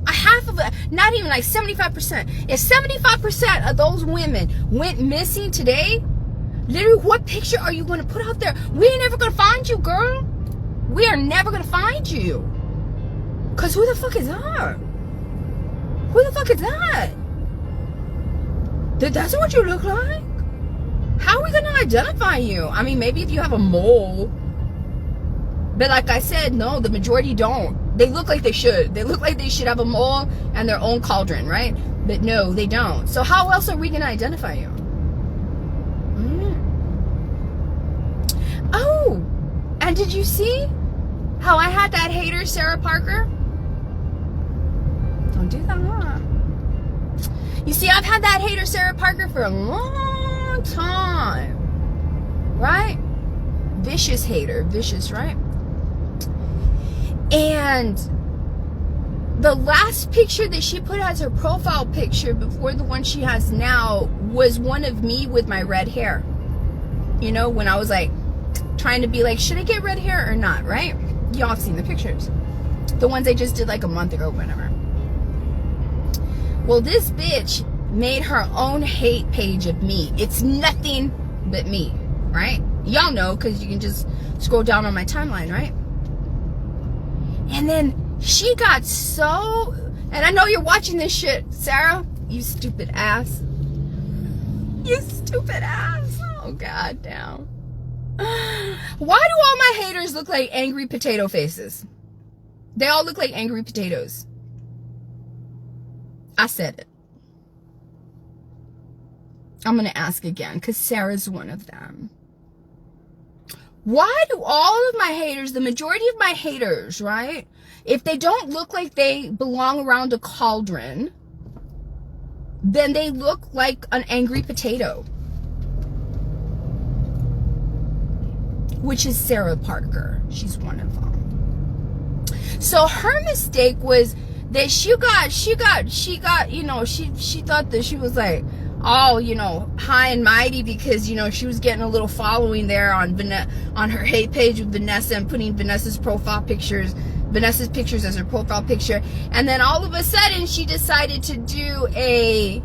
A half of it, not even like 75%. If 75% of those women went missing today, literally, what picture are you gonna put out there? We ain't never gonna find you, girl. We are never gonna find you. Cause who the fuck is that? Who the fuck is that? That's what you look like? How are we gonna identify you? I mean, maybe if you have a mole. But like I said, no, the majority don't. They look like they should. They look like they should have a mole and their own cauldron, right? But no, they don't. So how else are we gonna identify you? Oh, and did you see how I had that hater, Sarah Parker? Don't do that. You see, I've had that hater, Sarah Parker, for a long time. Right? Vicious hater. Vicious, right? And the last picture that she put as her profile picture before the one she has now was one of me with my red hair. You know, when I was like trying to be like, should I get red hair or not, right? Y'all have seen the pictures. The ones I just did like a month ago, whatever. Well, this bitch made her own hate page of me. It's nothing but me, right? Y'all know, because you can just scroll down on my timeline, right? And then she got so, and I know you're watching this shit, Sarah, you stupid ass. You stupid ass. Oh, god damn. Why do all my haters look like angry potato faces? They all look like angry potatoes. I said it. I'm going to ask again, because Sarah's one of them. Why do all of my haters, the majority of my haters, right, if they don't look like they belong around a cauldron, then they look like an angry potato? Which is Sarah Parker. She's one of them. So her mistake was that she got, you know, she thought that she was like, all, you know, high and mighty because, you know, she was getting a little following there on her hate page with Vanessa and putting Vanessa's pictures as her profile picture. And then all of a sudden she decided to do a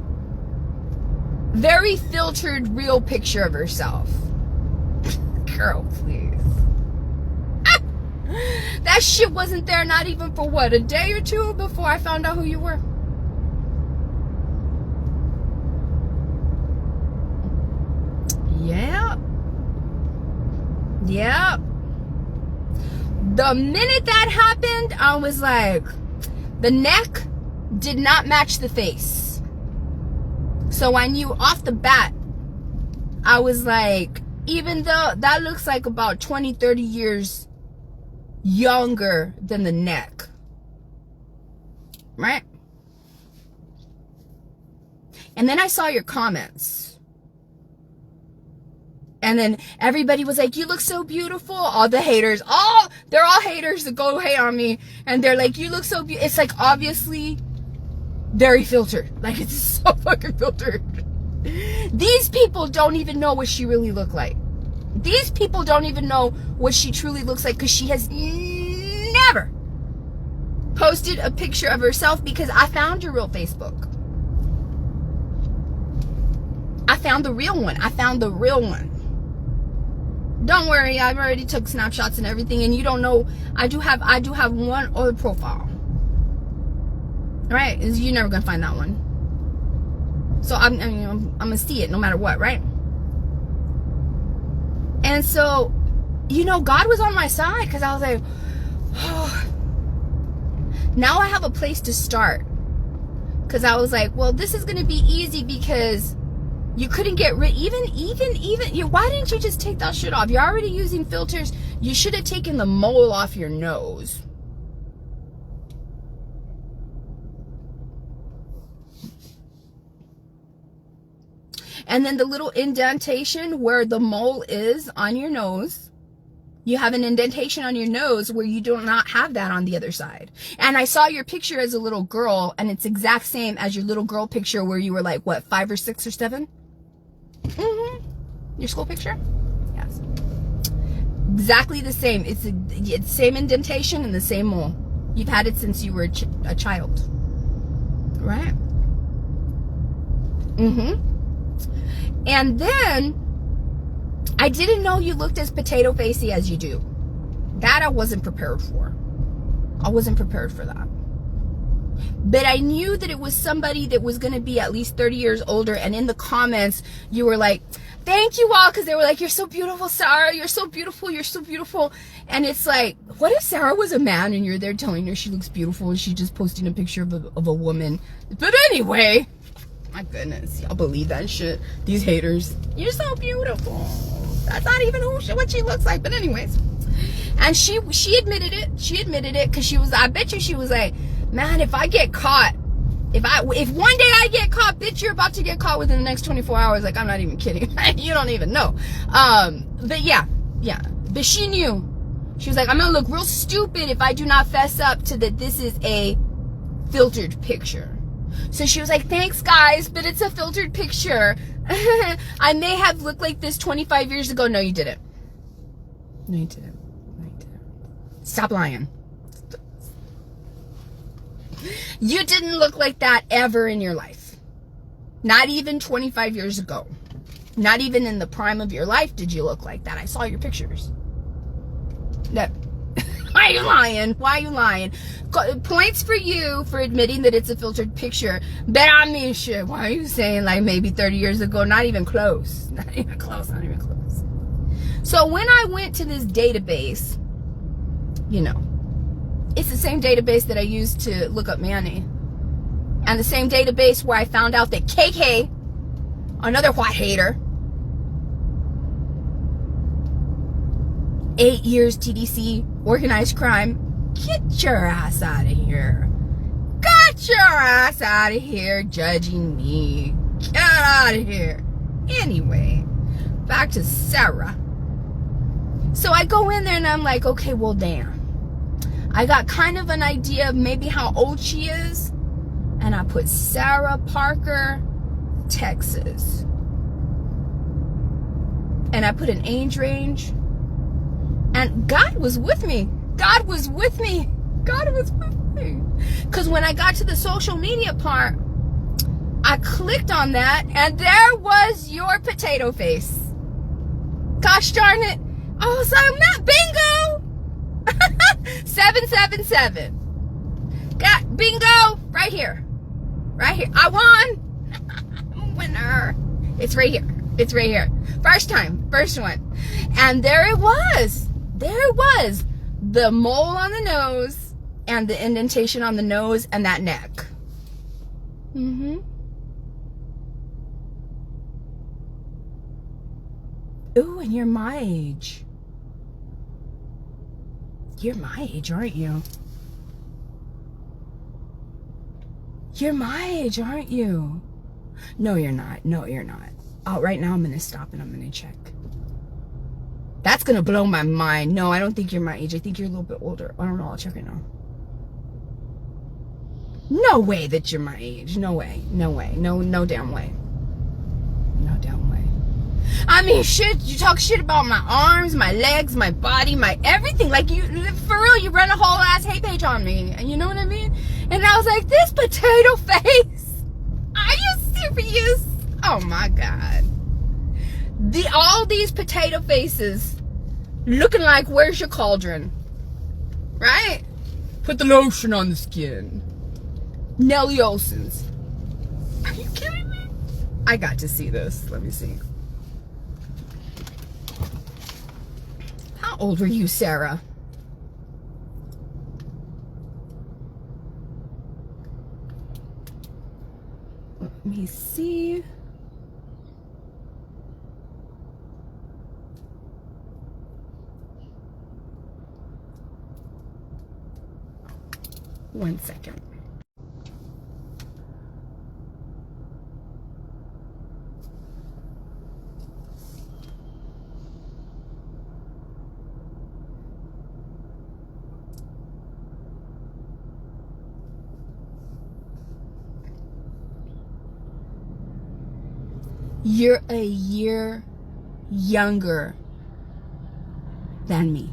very filtered real picture of herself. Girl, please. That shit wasn't there not even for what, a day or two before I found out who you were. Yeah. The minute that happened, I was like, the neck did not match the face. So I knew off the bat, I was like, even though that looks like about 20, 30 years younger than the neck. Right? And then I saw your comments. And then everybody was like, you look so beautiful. All the haters, they're all haters that go hate on me. And they're like, you look so beautiful. It's like obviously very filtered. Like it's so fucking filtered. These people don't even know what she really looked like. These people don't even know what she truly looks like because she has never posted a picture of herself because I found your real Facebook. I found the real one. Don't worry, I've already took snapshots and everything, and you don't know. I do have one other profile. Right? You're never gonna find that one. So I'm gonna see it no matter what, right? And so, you know, God was on my side because I was like, oh, now I have a place to start. Because I was like, well, this is gonna be easy because you couldn't get rid, even, why didn't you just take that shit off? You're already using filters. You should have taken the mole off your nose. And then the little indentation where the mole is on your nose, you have an indentation on your nose where you do not have that on the other side. And I saw your picture as a little girl, and it's exact same as your little girl picture where you were like, what, 5 or 6 or 7? Your school picture? Yes. Exactly the same. It's the same indentation and the same mole. You've had it since you were a child. Right? And then, I didn't know you looked as potato facey as you do. That I wasn't prepared for. I wasn't prepared for that. But I knew that it was somebody that was going to be at least 30 years older. And in the comments, you were like, thank you all. Because they were like, you're so beautiful, Sarah. You're so beautiful. You're so beautiful. And it's like, what if Sarah was a man and you're there telling her she looks beautiful and she's just posting a picture of a woman? But anyway, my goodness, y'all believe that shit. These haters, you're so beautiful. That's not even what she looks like. But anyways, and she admitted it. She admitted it because she was, I bet you she was like, man, if I get caught, if one day I get caught, bitch, you're about to get caught within the next 24 hours. Like, I'm not even kidding. You don't even know. But yeah. But she knew. She was like, I'm gonna look real stupid if I do not fess up to that this is a filtered picture. So she was like, thanks guys, but it's a filtered picture. I may have looked like this 25 years ago. No, you didn't. No, you didn't. No, you didn't. Stop lying. You didn't look like that ever in your life. Not even 25 years ago. Not even in the prime of your life did you look like that. I saw your pictures. No. Why are you lying? Why are you lying? Points for you for admitting that it's a filtered picture. But I mean, shit, why are you saying like maybe 30 years ago? Not even close. Not even close. Not even close. So when I went to this database, you know, it's the same database that I used to look up Manny. And the same database where I found out that KK, another white hater, 8 years TDC, organized crime. Get your ass out of here. Get your ass out of here judging me. Get out of here. Anyway, back to Sarah. So I go in there and I'm like, okay, well, damn. I got kind of an idea of maybe how old she is. And I put Sarah Parker, Texas. And I put an age range. And God was with me. God was with me. God was with me. Because when I got to the social media part, I clicked on that and there was your potato face. Gosh darn it. I was like, Matt, bingo. 777. Got bingo right here. Right here. I won. I'm a winner. It's right here. It's right here. First time. First one. And there it was. There it was. The mole on the nose and the indentation on the nose and that neck. Mm-hmm. Ooh, and you're my age. You're my age, aren't you? You're my age, aren't you? No, you're not. No, you're not. Oh, right now I'm going to stop and I'm going to check. That's going to blow my mind. No, I don't think you're my age. I think you're a little bit older. I don't know. I'll check it now. No way that you're my age. No way. No way. No damn way. No damn way. I mean, shit, you talk shit about my arms, my legs, my body, my everything. Like, you, for real, you run a whole ass hate page on me. You know what I mean? And I was like, this potato face. Are you serious? Oh my God. All these potato faces looking like, where's your cauldron? Right? Put the lotion on the skin. Nelly Olsen's. Are you kidding me? I got to see this. Let me see. How old were you, Sarah? Let me see. One second. You're a year younger than me.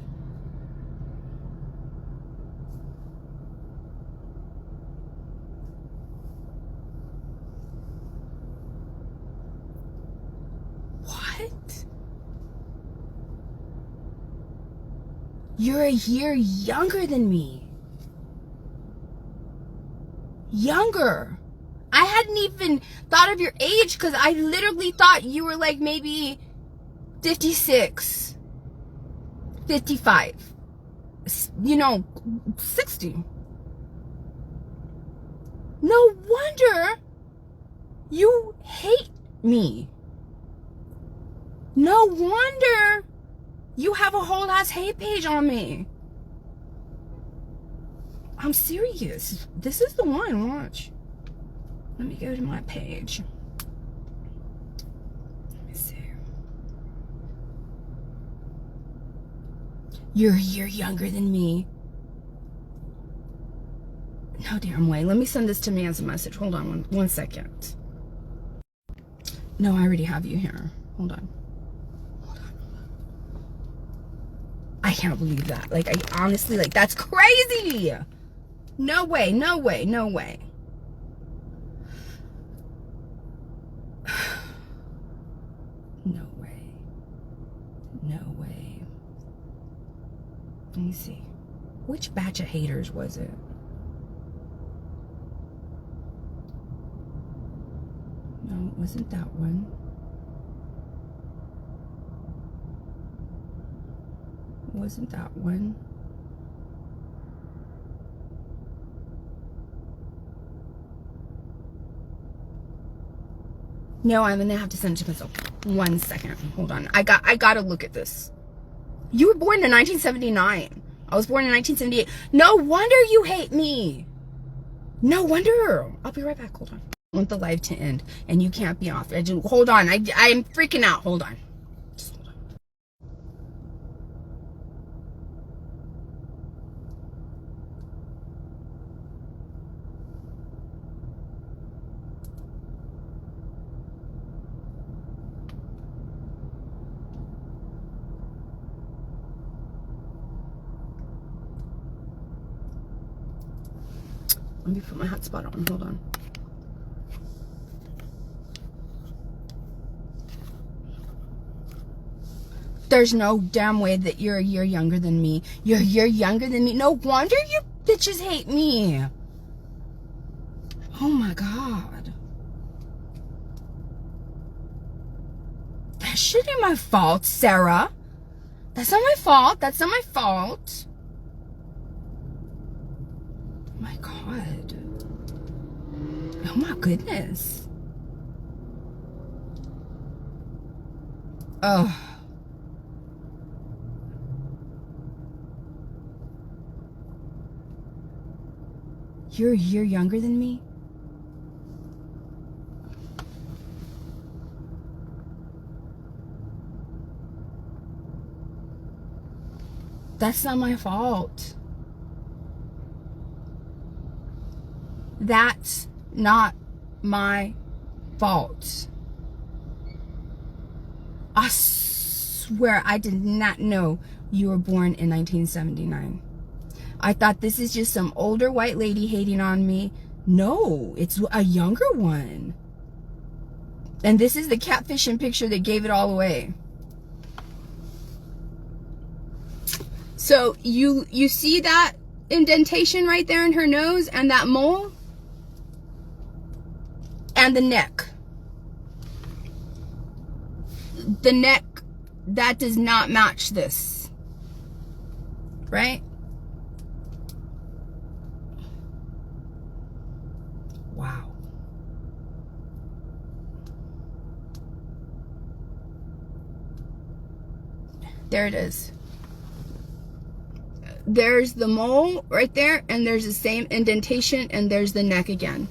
What? You're a year younger than me. Younger. I hadn't even thought of your age because I literally thought you were like maybe 56, 55, you know, 60. No wonder you hate me. No wonder you have a whole ass hate page on me. I'm serious. This is the one. Watch. Let me go to my page. Let me see. You're a year younger than me. No damn way. Let me send this to me as a message. Hold on one second. No, I already have you here. Hold on. I can't believe that. Like, I honestly, like, that's crazy. No way, no way, no way. No way. No way. Let me see. Which batch of haters was it? No, it wasn't that one. It wasn't that one. No, I'm gonna have to send it to myself. 1 second. Hold on. I gotta look at this. You were born in 1979. I was born in 1978. No wonder you hate me. No wonder. I'll be right back. Hold on. I want the live to end, and you can't be off. Hold on. I'm freaking out. Hold on. Just hold on. Let me put my hotspot on. Hold on. There's no damn way that you're a year younger than me. You're a year younger than me. No wonder you bitches hate me. Oh my God. That shit ain't my fault, Sarah. That's not my fault. That's not my fault. Oh my God. Oh my goodness. Oh. You're a year younger than me? That's not my fault. That's not my fault. I swear I did not know you were born in 1979. I thought this is just some older white lady hating on me. No, it's a younger one. And this is the catfishing picture that gave it all away. So you see that indentation right there in her nose and that mole? And the neck. The neck, that does not match this. Right? Wow. There it is. There's the mole right there, and there's the same indentation, and there's the neck again.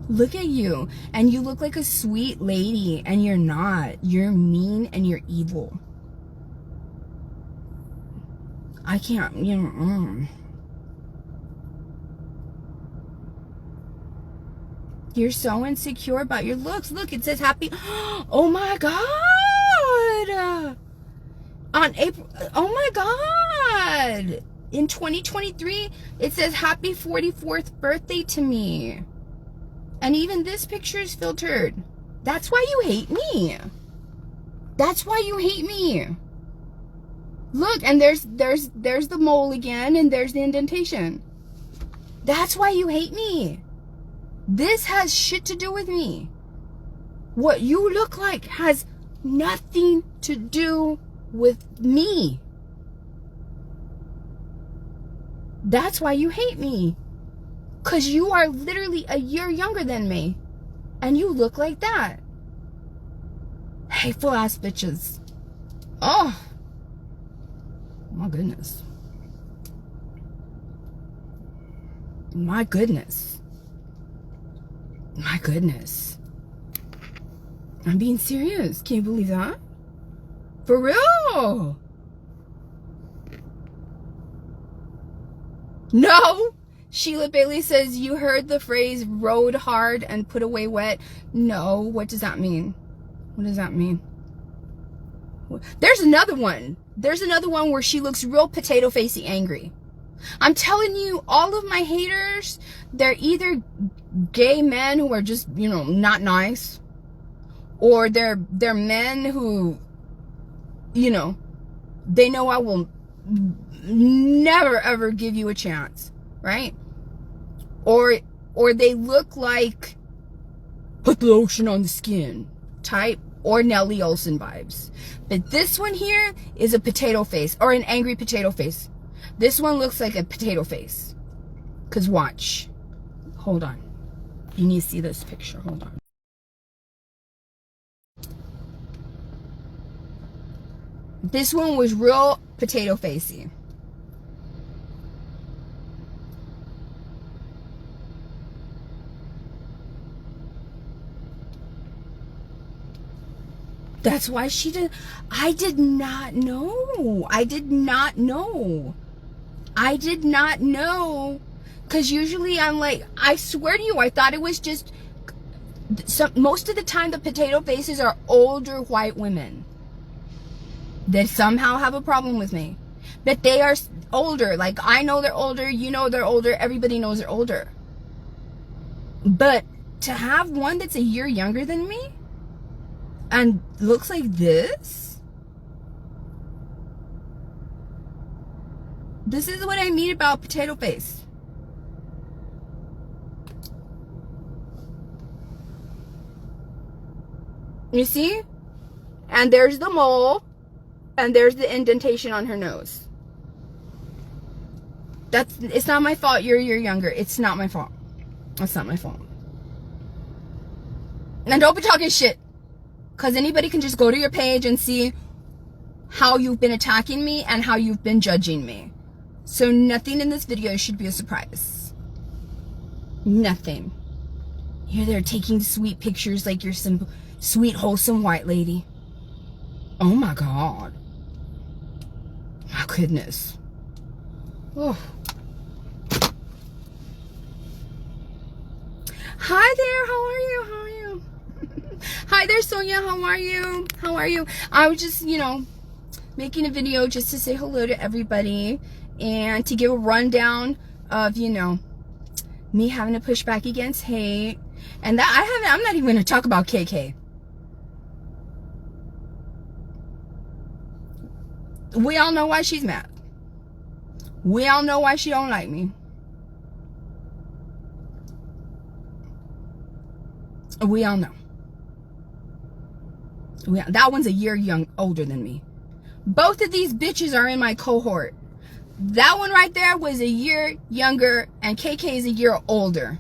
Look at you, and you look like a sweet lady, and you're not. You're mean and you're evil. I can't, you know, You're so insecure about your looks. Look, it says happy. Oh my God. On April, oh my God. In 2023, it says happy 44th birthday to me. And even this picture is filtered. That's why you hate me. That's why you hate me. Look, and there's the mole again, and there's the indentation. That's why you hate me. This has shit to do with me. What you look like has nothing to do with me. That's why you hate me. 'Cause you are literally a year younger than me. And you look like that. Hateful ass bitches. Oh. My goodness. My goodness. My goodness. I'm being serious. Can you believe that? For real? No. Sheila Bailey says, you heard the phrase rode hard and put away wet. No. What does that mean? What does that mean? There's another one. There's another one where she looks real potato facey angry. I'm telling you, all of my haters, they're either gay men who are just, you know, not nice, or they're men who, you know, they know I will never ever give you a chance, right? Or they look like put the lotion on the skin type, or Nelly Olsen vibes. But this one here is a potato face, or an angry potato face. This one looks like a potato face. Cause watch. Hold on. You need to see this picture. Hold on. This one was real potato facey. That's why she did. I did not know. I did not know. I did not know. Because usually I'm like, I swear to you, I thought it was just, most of the time the potato faces are older white women that somehow have a problem with me. But they are older. Like, I know they're older. You know they're older. Everybody knows they're older. But to have one that's a year younger than me and looks like this is what I mean about potato face. You see? And there's the mole, and there's the indentation on her nose. It's not my fault you're younger. It's not my fault. It's not my fault. And don't be talking shit, because anybody can just go to your page and see how you've been attacking me and how you've been judging me. So nothing in this video should be a surprise. Nothing. You're there taking sweet pictures like you're some sweet, wholesome white lady. Oh my God. My goodness. Oh. Hi there, how are you? How are you? Hi there, Sonia, how are you? How are you? I was just, you know, making a video just to say hello to everybody and to give a rundown of, you know, me having to push back against hate. And that I'm not even going to talk about KK. We all know why she's mad. We all know why she don't like me. We all know. That one's a year older than me. Both of these bitches are in my cohort. That one right there was a year younger, and KK is a year older.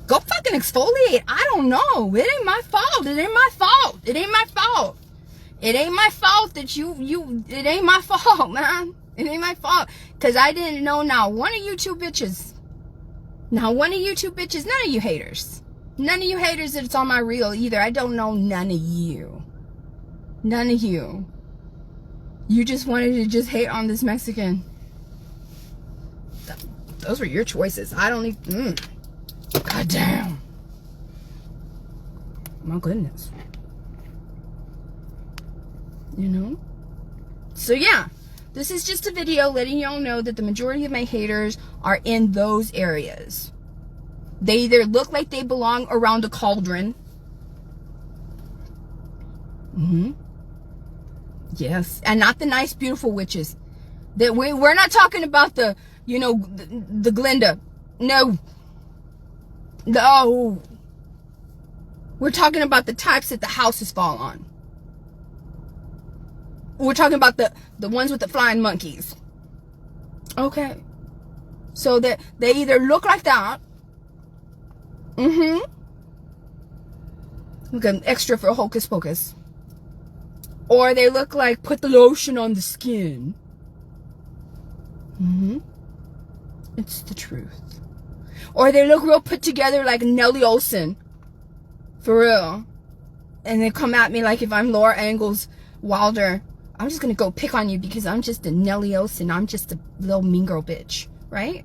Go fucking exfoliate. I don't know. It ain't my fault. It ain't my fault. It ain't my fault. It ain't my fault that it ain't my fault, man. It ain't my fault. Because I didn't know now one of you two bitches. Now one of you two bitches, none of you haters. None of you haters that's on my reel either. I don't know none of you. None of you. You just wanted to just hate on this Mexican. Those were your choices. I don't even... God damn. My goodness. You know? So yeah. This is just a video letting y'all know that the majority of my haters are in those areas. They either look like they belong around a cauldron. Yes. And not the nice, beautiful witches. That we're not talking about the, you know, the Glinda. No. No. We're talking about the types that the houses fall on. We're talking about the ones with the flying monkeys. Okay. So that they either look like that. Look at extra for Hocus Pocus. Or they look like put the lotion on the skin. It's the truth. Or they look real put together like Nelly Olson. For real. And they come at me like if I'm Laura Ingalls Wilder. I'm just gonna go pick on you because I'm just a Nelly Olson. I'm just a little mean girl bitch. Right?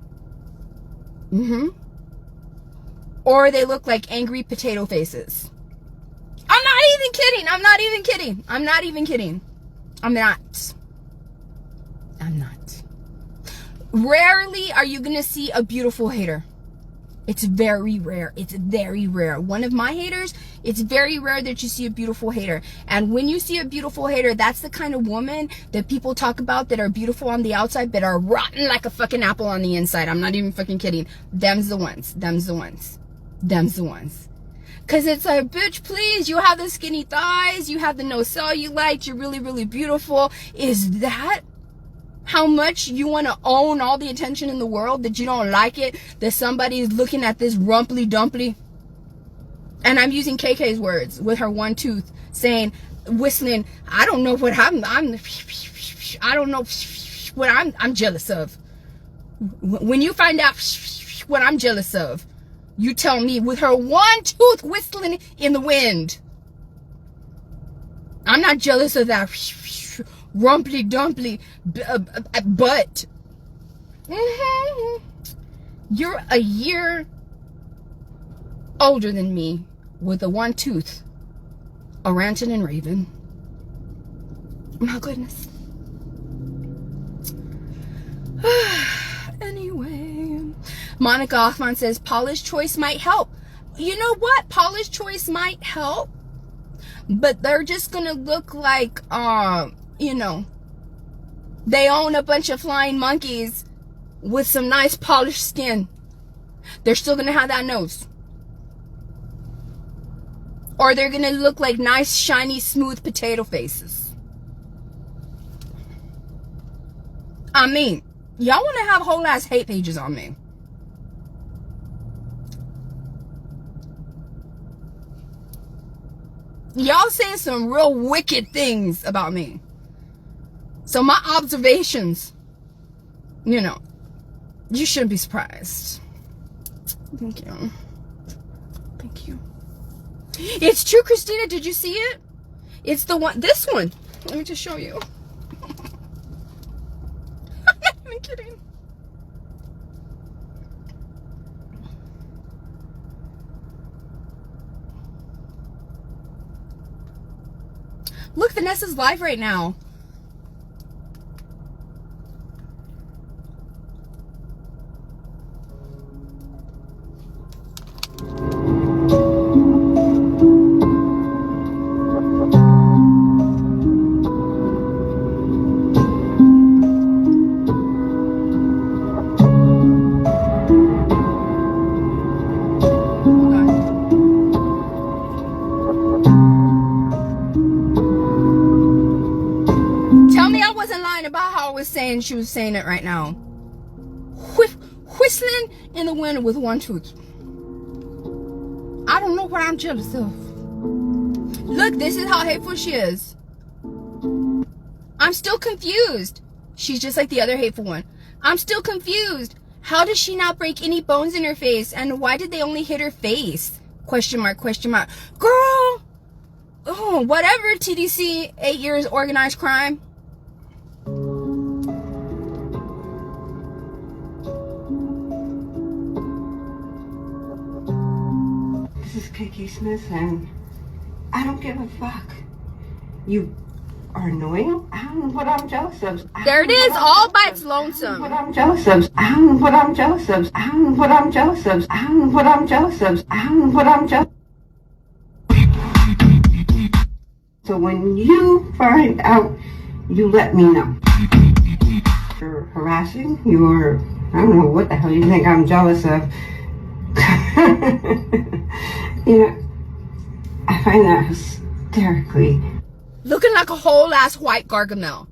Or they look like angry potato faces. I'm not even kidding. I'm not even kidding. I'm not even kidding. I'm not. Rarely are you gonna see a beautiful hater. It's very rare. It's very rare. One of my haters, it's very rare that you see a beautiful hater. And when you see a beautiful hater, that's the kind of woman that people talk about that are beautiful on the outside but are rotten like a fucking apple on the inside. I'm not even fucking kidding. Them's the ones. Them's the ones. Them's the ones. Because it's like, bitch, please, you have the skinny thighs. You have the no cellulite. You're really, really beautiful. Is that how much you want to own all the attention in the world, that you don't like it, that somebody is looking at this rumply dumply? And I'm using KK's words with her one tooth, saying, whistling, I don't know what I don't know what I'm jealous of. When you find out what I'm jealous of, you tell me, with her one tooth whistling in the wind. I'm not jealous of that rumply dumply butt. You're a year older than me with a one tooth, a ranting and raving. My goodness. Anyway, Monica Hoffman says Paula's choice might help. You know what? Paula's choice might help, but they're just gonna look like you know, they own a bunch of flying monkeys with some nice polished skin. They're still gonna have that nose. Or they're gonna look like nice, shiny, smooth potato faces. I mean, y'all wanna have whole ass hate pages on me. Y'all saying some real wicked things about me. So my observations, you know, you shouldn't be surprised. Thank you. Thank you. It's true, Christina. Did you see it? It's the one, this one. Let me just show you. I'm not even kidding. Look, Vanessa's live right now. She was saying it right now. Whistling in the wind with one tooth. I don't know what I'm jealous of. Look, this is how hateful she is. I'm still confused. She's just like the other hateful one. I'm still confused. How does she not break any bones in her face? And why did they only hit her face? Question mark, question mark. Girl! Oh, whatever, TDC, 8 years organized crime. This is KK Smith, and I don't give a fuck. You are annoying. I don't know what I'm jealous of. There it is, all by its lonesome. What I'm jealous of. I don't know what I'm jealous of. I don't know what I'm jealous of. I don't know what I'm jealous of. I don't know what I'm jealous. So when you find out, you let me know. You're harassing. You're, I don't know what the hell you think I'm jealous of. You know, I find that hysterically. Looking like a whole ass white Gargamel.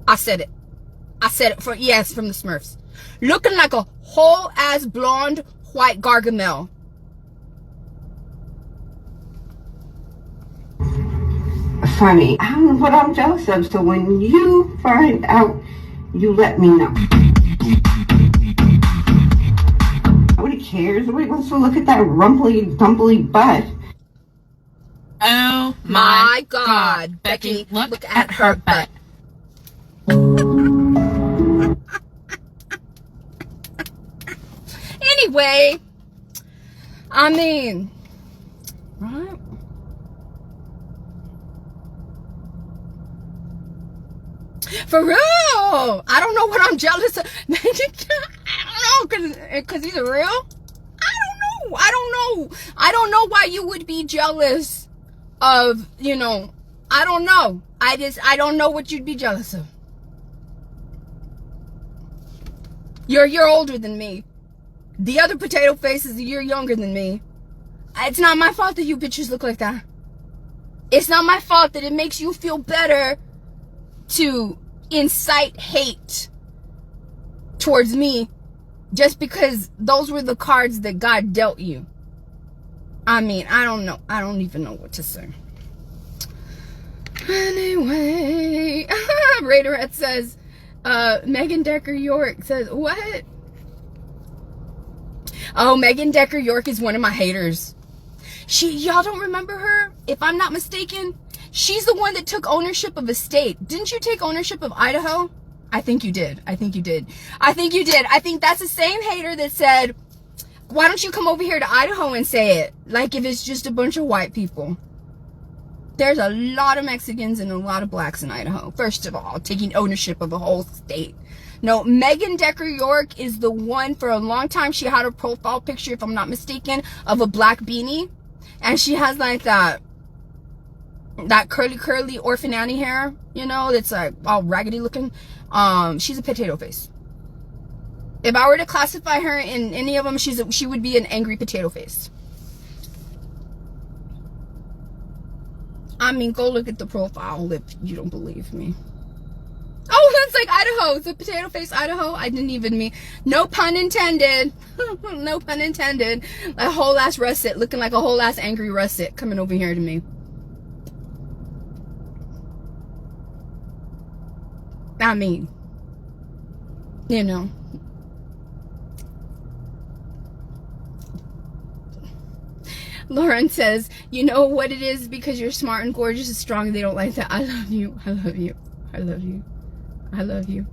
I said it. I said it from the Smurfs. Looking like a whole ass blonde white Gargamel. Funny. I don't know what I'm jealous of, so when you find out, you let me know. cares? Nobody wants to look at that rumply, dumply butt. Oh My God, Becky, look at her butt. Anyway, I mean, right? For real, I don't know what I'm jealous of. I don't know, because he's real. I don't know why you would be jealous of, you know, I don't know. I don't know what you'd be jealous of. You're a year older than me. The other potato face is a year younger than me. It's not my fault that you bitches look like that. It's not my fault that it makes you feel better to incite hate towards me just because those were the cards that God dealt you. I mean, I don't know. I don't even know what to say. Anyway, Raiderette says, Megan Decker York says, what? Oh, Megan Decker York is one of my haters. Y'all don't remember her? If I'm not mistaken, she's the one that took ownership of a state. Didn't you take ownership of Idaho? I think you did. I think that's the same hater that said, why don't you come over here to Idaho and say it? Like if it's just a bunch of white people. There's a lot of Mexicans and a lot of blacks in Idaho. First of all, taking ownership of a whole state. No, Megan Decker York is the one. For a long time, she had a profile picture, if I'm not mistaken, of a black beanie. And she has like that curly orphan Annie hair, you know, that's like all raggedy looking. She's a potato face. If I were to classify her in any of them, she would be an angry potato face. I mean, go look at the profile if you don't believe me. Oh, it's like Idaho. It's a potato face Idaho. I didn't even mean. No pun intended. No pun intended. A whole ass russet, looking like a whole ass angry russet coming over here to me. I mean, you know. Lauren says, you know what it is, because you're smart and gorgeous and strong, they don't like that. I love you. I love you. I love you. I love you.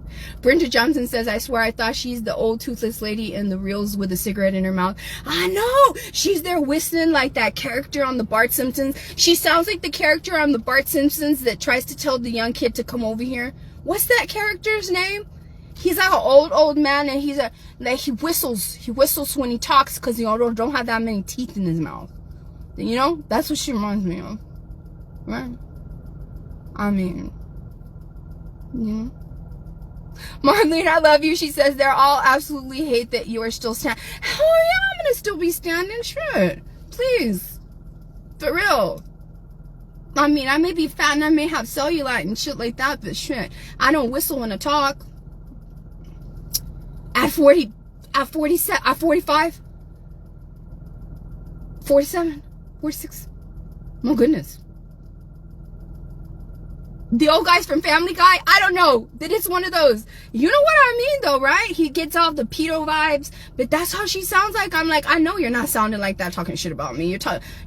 Brenda Johnson says, I swear I thought she's the old toothless lady in the reels with a cigarette in her mouth. I know. She's there whistling like that character on the Bart Simpsons. She sounds like the character on the Bart Simpsons that tries to tell the young kid to come over here. What's that character's name? He's like an old man, and he whistles. He whistles when he talks because he don't have that many teeth in his mouth. You know, that's what she reminds me of, right? I mean, you know. Marlene, I love you. She says they're all absolutely hate that you are still standing. Hell yeah, I'm gonna still be standing. Shit, please, for real. I mean, I may be fat and I may have cellulite and shit like that, but shit, I don't whistle when I talk. At 40, at 47, at 45, 47, 46. My goodness. The old guys from Family Guy, I don't know. That it's one of those. You know what I mean, though, right? He gets all the pedo vibes, but that's how she sounds like. I'm like, I know you're not sounding like that, talking shit about me.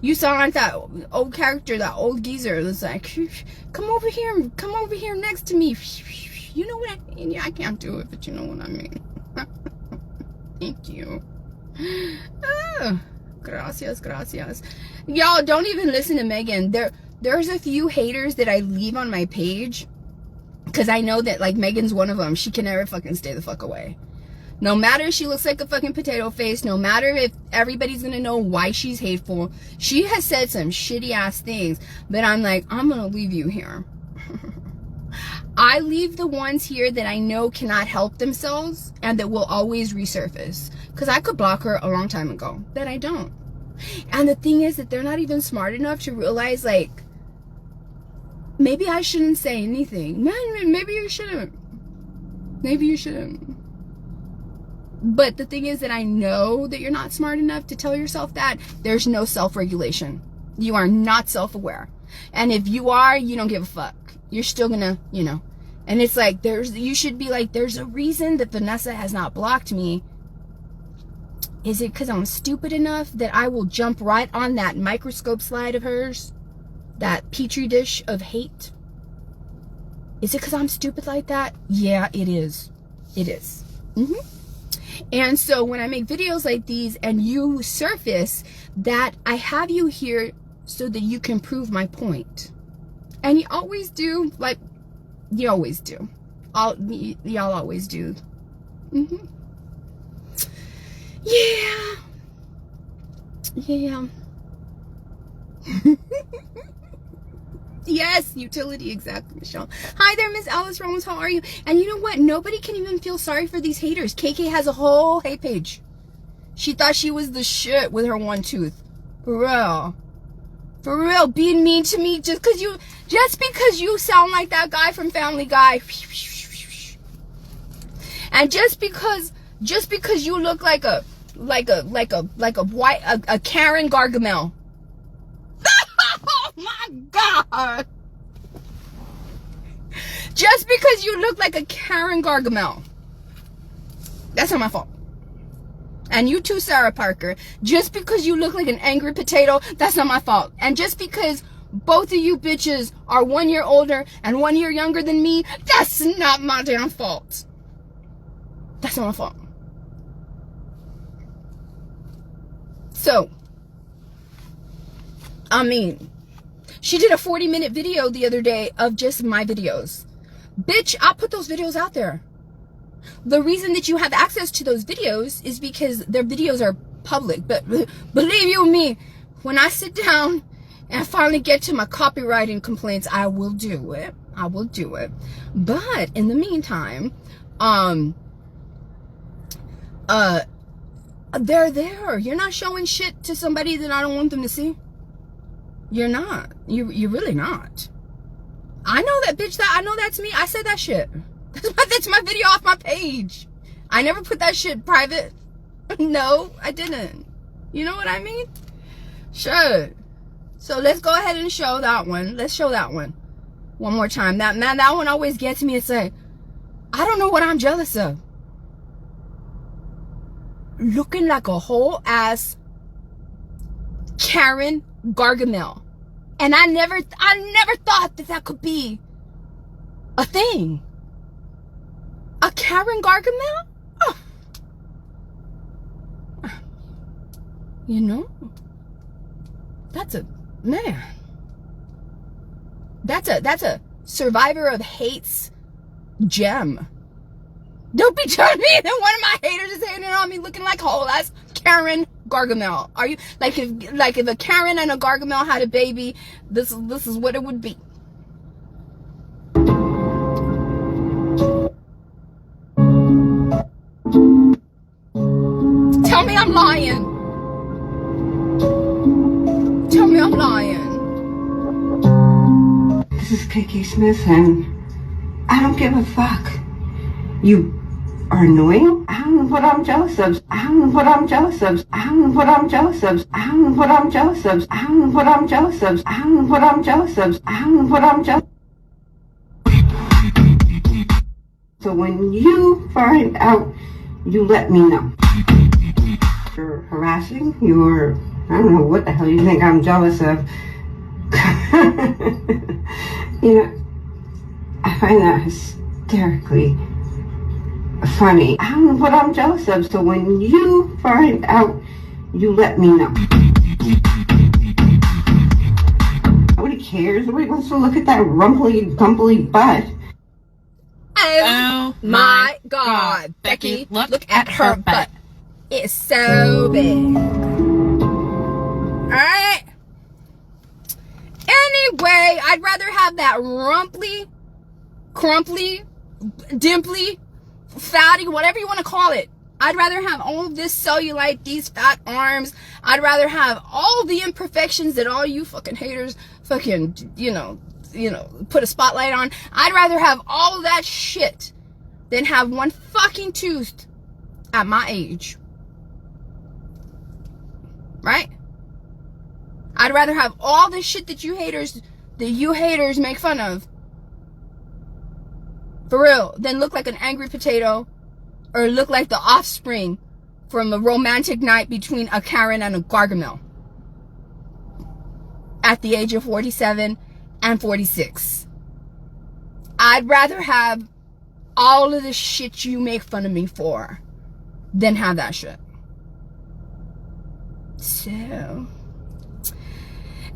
You sound like that old character, that old geezer that's like, come over here next to me. You know what I mean? Yeah, I can't do it, but you know what I mean. Thank you. Oh, gracias. Y'all, don't even listen to Megan. There's a few haters that I leave on my page because I know that, like, Megan's one of them. She can never fucking stay the fuck away. No matter if she looks like a fucking potato face, no matter if everybody's gonna know why she's hateful, she has said some shitty ass things, but I'm like, I'm gonna leave you here. I leave the ones here that I know cannot help themselves and that will always resurface. Because I could block her a long time ago, but I don't. And the thing is that they're not even smart enough to realize, like, maybe I shouldn't say anything. Man, maybe you shouldn't. Maybe you shouldn't. But the thing is that I know that you're not smart enough to tell yourself that. There's no self-regulation. You are not self-aware. And if you are, you don't give a fuck. You're still gonna, you know. And it's like, you should be like, there's a reason that Vanessa has not blocked me. Is it because I'm stupid enough that I will jump right on that microscope slide of hers? That petri dish of hate? Is it because I'm stupid like that? Yeah, it is. It is. And so when I make videos like these and you surface that, I have you here so that you can prove my point. And you always do. Like, you always do. Y'all always do. Yeah. Yeah. Yes, utility, exactly, Michelle. Hi there, Miss Alice Ramos. How are you? And you know what? Nobody can even feel sorry for these haters. KK has a whole hate page. She thought she was the shit with her one tooth. For real. For real, being mean to me just because you sound like that guy from Family Guy. And just because you look like a Karen Gargamel. Oh my God. Just because you look like a Karen Gargamel. That's not my fault. And you too, Sarah Parker. Just because you look like an angry potato, that's not my fault. And just because both of you bitches are 1 year older and 1 year younger than me, that's not my damn fault. That's not my fault. So, I mean, she did a 40-minute video the other day of just my videos. Bitch, I'll put those videos out there. The reason that you have access to those videos is because their videos are public. But believe you me, when I sit down and finally get to my copywriting complaints, I will do it. I will do it. But in the meantime, they're there. You're not showing shit to somebody that I don't want them to see. You're not. You're really not. I know that, bitch. I know that's me. I said that shit. That's my video off my page. I never put that shit private. No, I didn't. You know what I mean? Sure. So let's go ahead and show that one. Let's show that one more time. That one always gets me. It's like, I don't know what I'm jealous of. Looking like a whole ass Karen Gargamel. And I never thought that could be a thing. A Karen Gargamel? Oh. You know? That's a man. That's a survivor of hate's gem. Don't be telling me that one of my haters is hating on me looking like a whole ass Karen Gargamel. Are you like if a Karen and a Gargamel had a baby, this is what it would be. Tell me I'm lying. Tell me I'm lying. This is KK Smith, and I don't give a fuck. You are annoying. I don't know what I'm jealous of. I don't know what I'm jealous of. I don't know what I'm jealous of. I don't know what I'm jealous of. I don't know what I'm jealous of. I don't know what I'm jealous of. I don't know what I'm jealous. So when you find out, you let me know. You're harassing. You're, I don't know what the hell you think I'm jealous of. You know, I find that hysterically funny. I don't know what I'm jealous of. So when you find out, you let me know. Nobody cares. Nobody wants to look at that rumply, dumply butt. Oh my God. Becky, look at her butt. It's so big. Alright. Anyway, I'd rather have that rumply, crumply, dimply, fatty, whatever you want to call it. I'd rather have all of this cellulite, these fat arms. I'd rather have all the imperfections that all you fucking haters fucking, you know, put a spotlight on. I'd rather have all that shit than have one fucking tooth at my age. Right? I'd rather have all this shit that you haters make fun of, for real, than look like an angry potato or look like the offspring from a romantic night between a Karen and a Gargamel at the age of 47 and 46. I'd rather have all of the shit you make fun of me for than have that shit. So, anyway,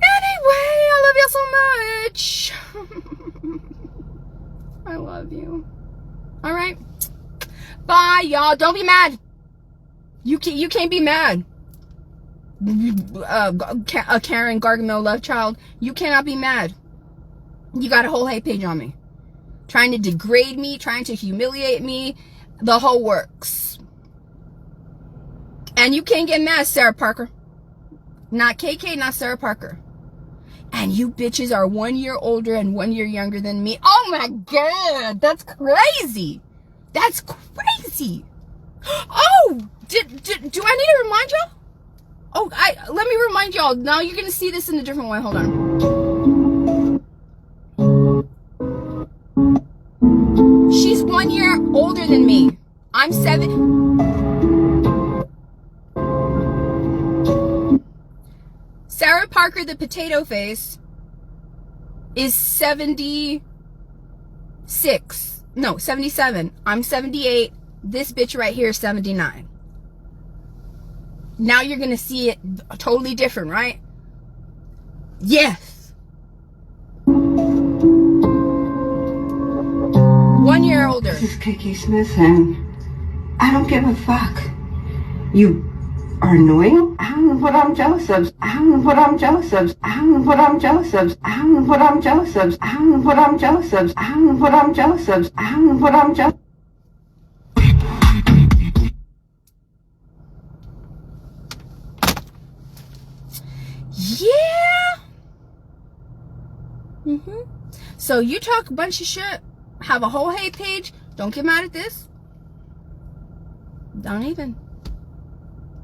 I love you so much. I love you. All right. Bye, y'all. Don't be mad. You can't be mad. A Karen Gargamel love child. You cannot be mad. You got a whole hate page on me, trying to degrade me, trying to humiliate me, the whole works. And you can't get mad, Sarah Parker. Not KK, not Sarah Parker. And you bitches are 1 year older and 1 year younger than me. Oh my God, that's crazy. That's crazy. Oh, do I need to remind y'all? Oh, let me remind y'all. Now you're gonna see this in a different way. Hold on. She's 1 year older than me. I'm 7. Sarah Parker, the potato face, is 76. No, 77. I'm 78. This bitch right here is 79. Now you're gonna see it totally different, right? Yes. 1 year older. This is KK Smith, and I don't give a fuck. You are annoying. I don't know what I'm jealous of. I don't know what I'm jealous of. I don't know what I'm jealous of. I don't know what I'm jealous of. I don't know what I'm jealous of. I don't know what I'm jealous of. I don't know what I'm jealous. Yeah. So you talk a bunch of shit, have a whole hate page. Don't get mad at this. Don't even.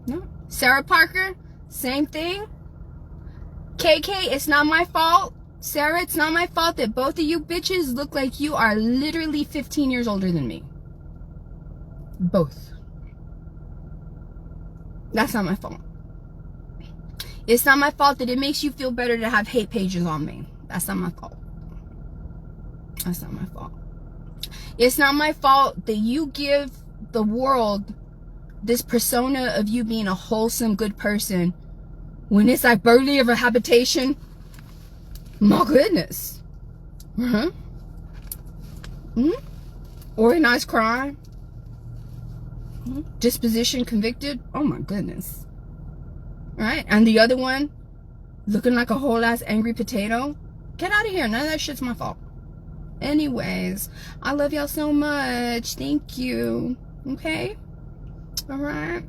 No. Sarah Parker, same thing. KK, it's not my fault. Sarah, it's not my fault that both of you bitches look like you are literally 15 years older than me. Both. That's not my fault. It's not my fault that it makes you feel better to have hate pages on me. That's not my fault. That's not my fault. It's not my fault that you give the world this persona of you being a wholesome, good person when it's like barely of a habitation. My goodness. Organized crime. Disposition convicted. Oh my goodness. Right? And the other one, looking like a whole ass angry potato. Get out of here. None of that shit's my fault. Anyways, I love y'all so much. Thank you. Okay? All right.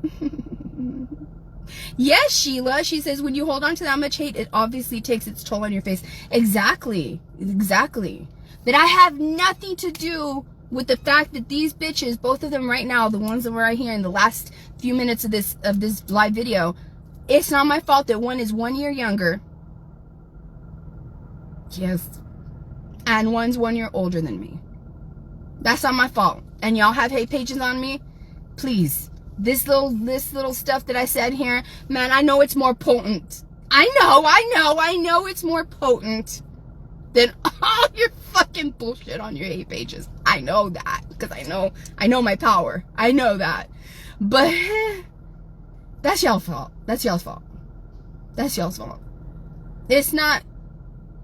Yes, Sheila. She says, when you hold on to that much hate, it obviously takes its toll on your face. Exactly. Exactly. That I have nothing to do with the fact that these bitches, both of them right now, the ones that were right here in the last few minutes of this live video, it's not my fault that one is 1 year younger. Yes. And one's 1 year older than me. That's not my fault. And y'all have hate pages on me? Please. This little stuff that I said here, man, I know it's more potent. I know it's more potent than all your fucking bullshit on your hate pages. I know that, because I know my power. I know that. But that's y'all's fault. That's y'all's fault. That's y'all's fault. It's not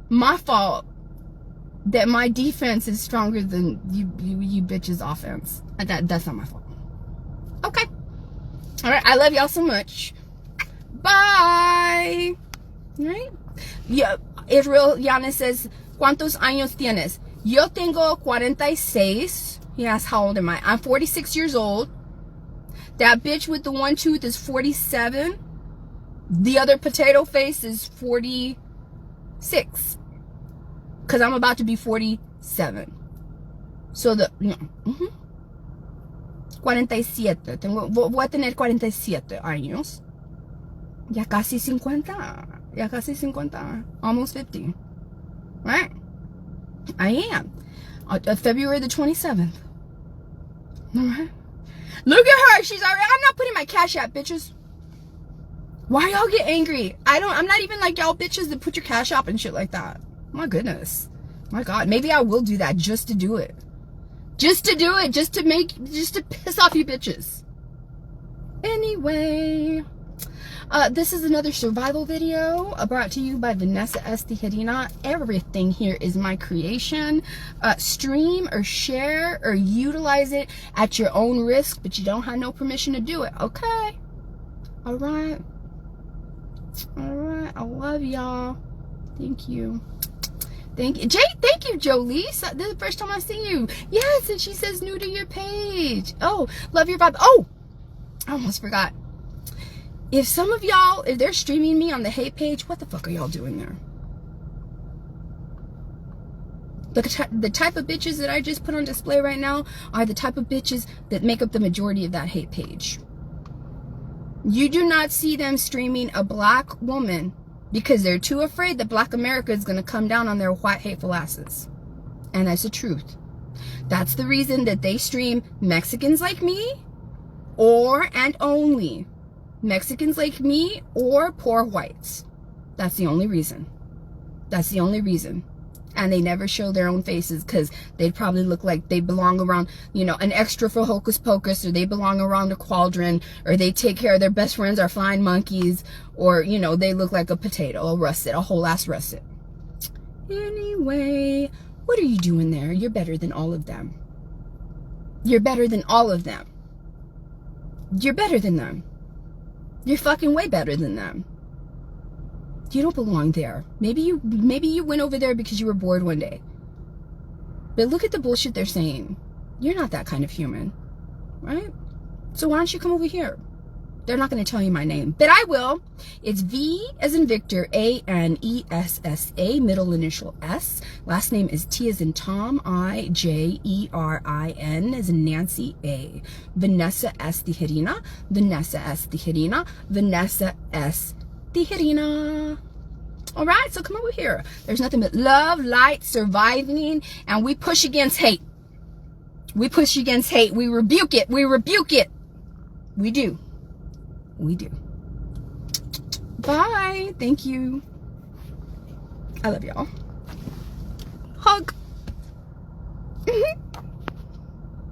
my fault that my defense is stronger than you bitches' offense. That's not my fault. Okay. All right. I love y'all so much. Bye. All right. Yeah. Israel Yanis says, ¿Cuántos años tienes? Yo tengo 46. He asks, how old am I? I'm 46 years old. That bitch with the one tooth is 47. The other potato face is 46. Because I'm about to be 47. So the... 47. Voy a tener 47 años. Ya casi 50. Ya casi 50. Almost 50. Right? I am. February the 27th. Alright? Look at her. She's already. I'm not putting my Cash App, bitches. Why y'all get angry? I'm not even like y'all bitches that put your Cash App and shit like that. My goodness. My God. Maybe I will do that just to do it. Just to do it. Just to piss off you bitches. Anyway. This is another survival video brought to you by Vanessa S. Tijerina. Everything here is my creation. Stream or share or utilize it at your own risk, but you don't have no permission to do it. Okay? All right. All right. I love y'all. Thank you. Thank you. Thank you, Jolie. This is the first time I see you. Yes, and she says new to your page. Oh, love your vibe. Oh, I almost forgot. If some of y'all, if they're streaming me on the hate page, what the fuck are y'all doing there? The type of bitches that I just put on display right now are the type of bitches that make up the majority of that hate page. You do not see them streaming a black woman because they're too afraid that Black America is going to come down on their white hateful asses. And that's the truth. That's the reason that they stream Mexicans like me and only Mexicans like me or poor whites. That's the only reason. That's the only reason. And they never show their own faces because they'd probably look like they belong around, you know, an extra for Hocus Pocus, or they belong around a cauldron, or they take care of their best friends are flying monkeys, or, you know, they look like a potato, a whole ass russet. Anyway, what are you doing there? You're better than all of them. You're better than all of them. You're better than them. You're fucking way better than them. You don't belong there. Maybe you went over there because you were bored one day. But look at the bullshit they're saying. You're not that kind of human, right? So why don't you come over here? They're not going to tell you my name, but I will. It's V as in Victor, A-N-E-S-S-A, middle initial S. Last name is T as in Tom, I-J-E-R-I-N as in Nancy, A. Vanessa S. Tijerina, Vanessa S. Tijerina, Vanessa S. Tijerina. All right, so come over here. There's nothing but love, light, surviving, and we push against hate. We push against hate. We rebuke it. We rebuke it. We do. We do. Bye. Thank you. I love y'all.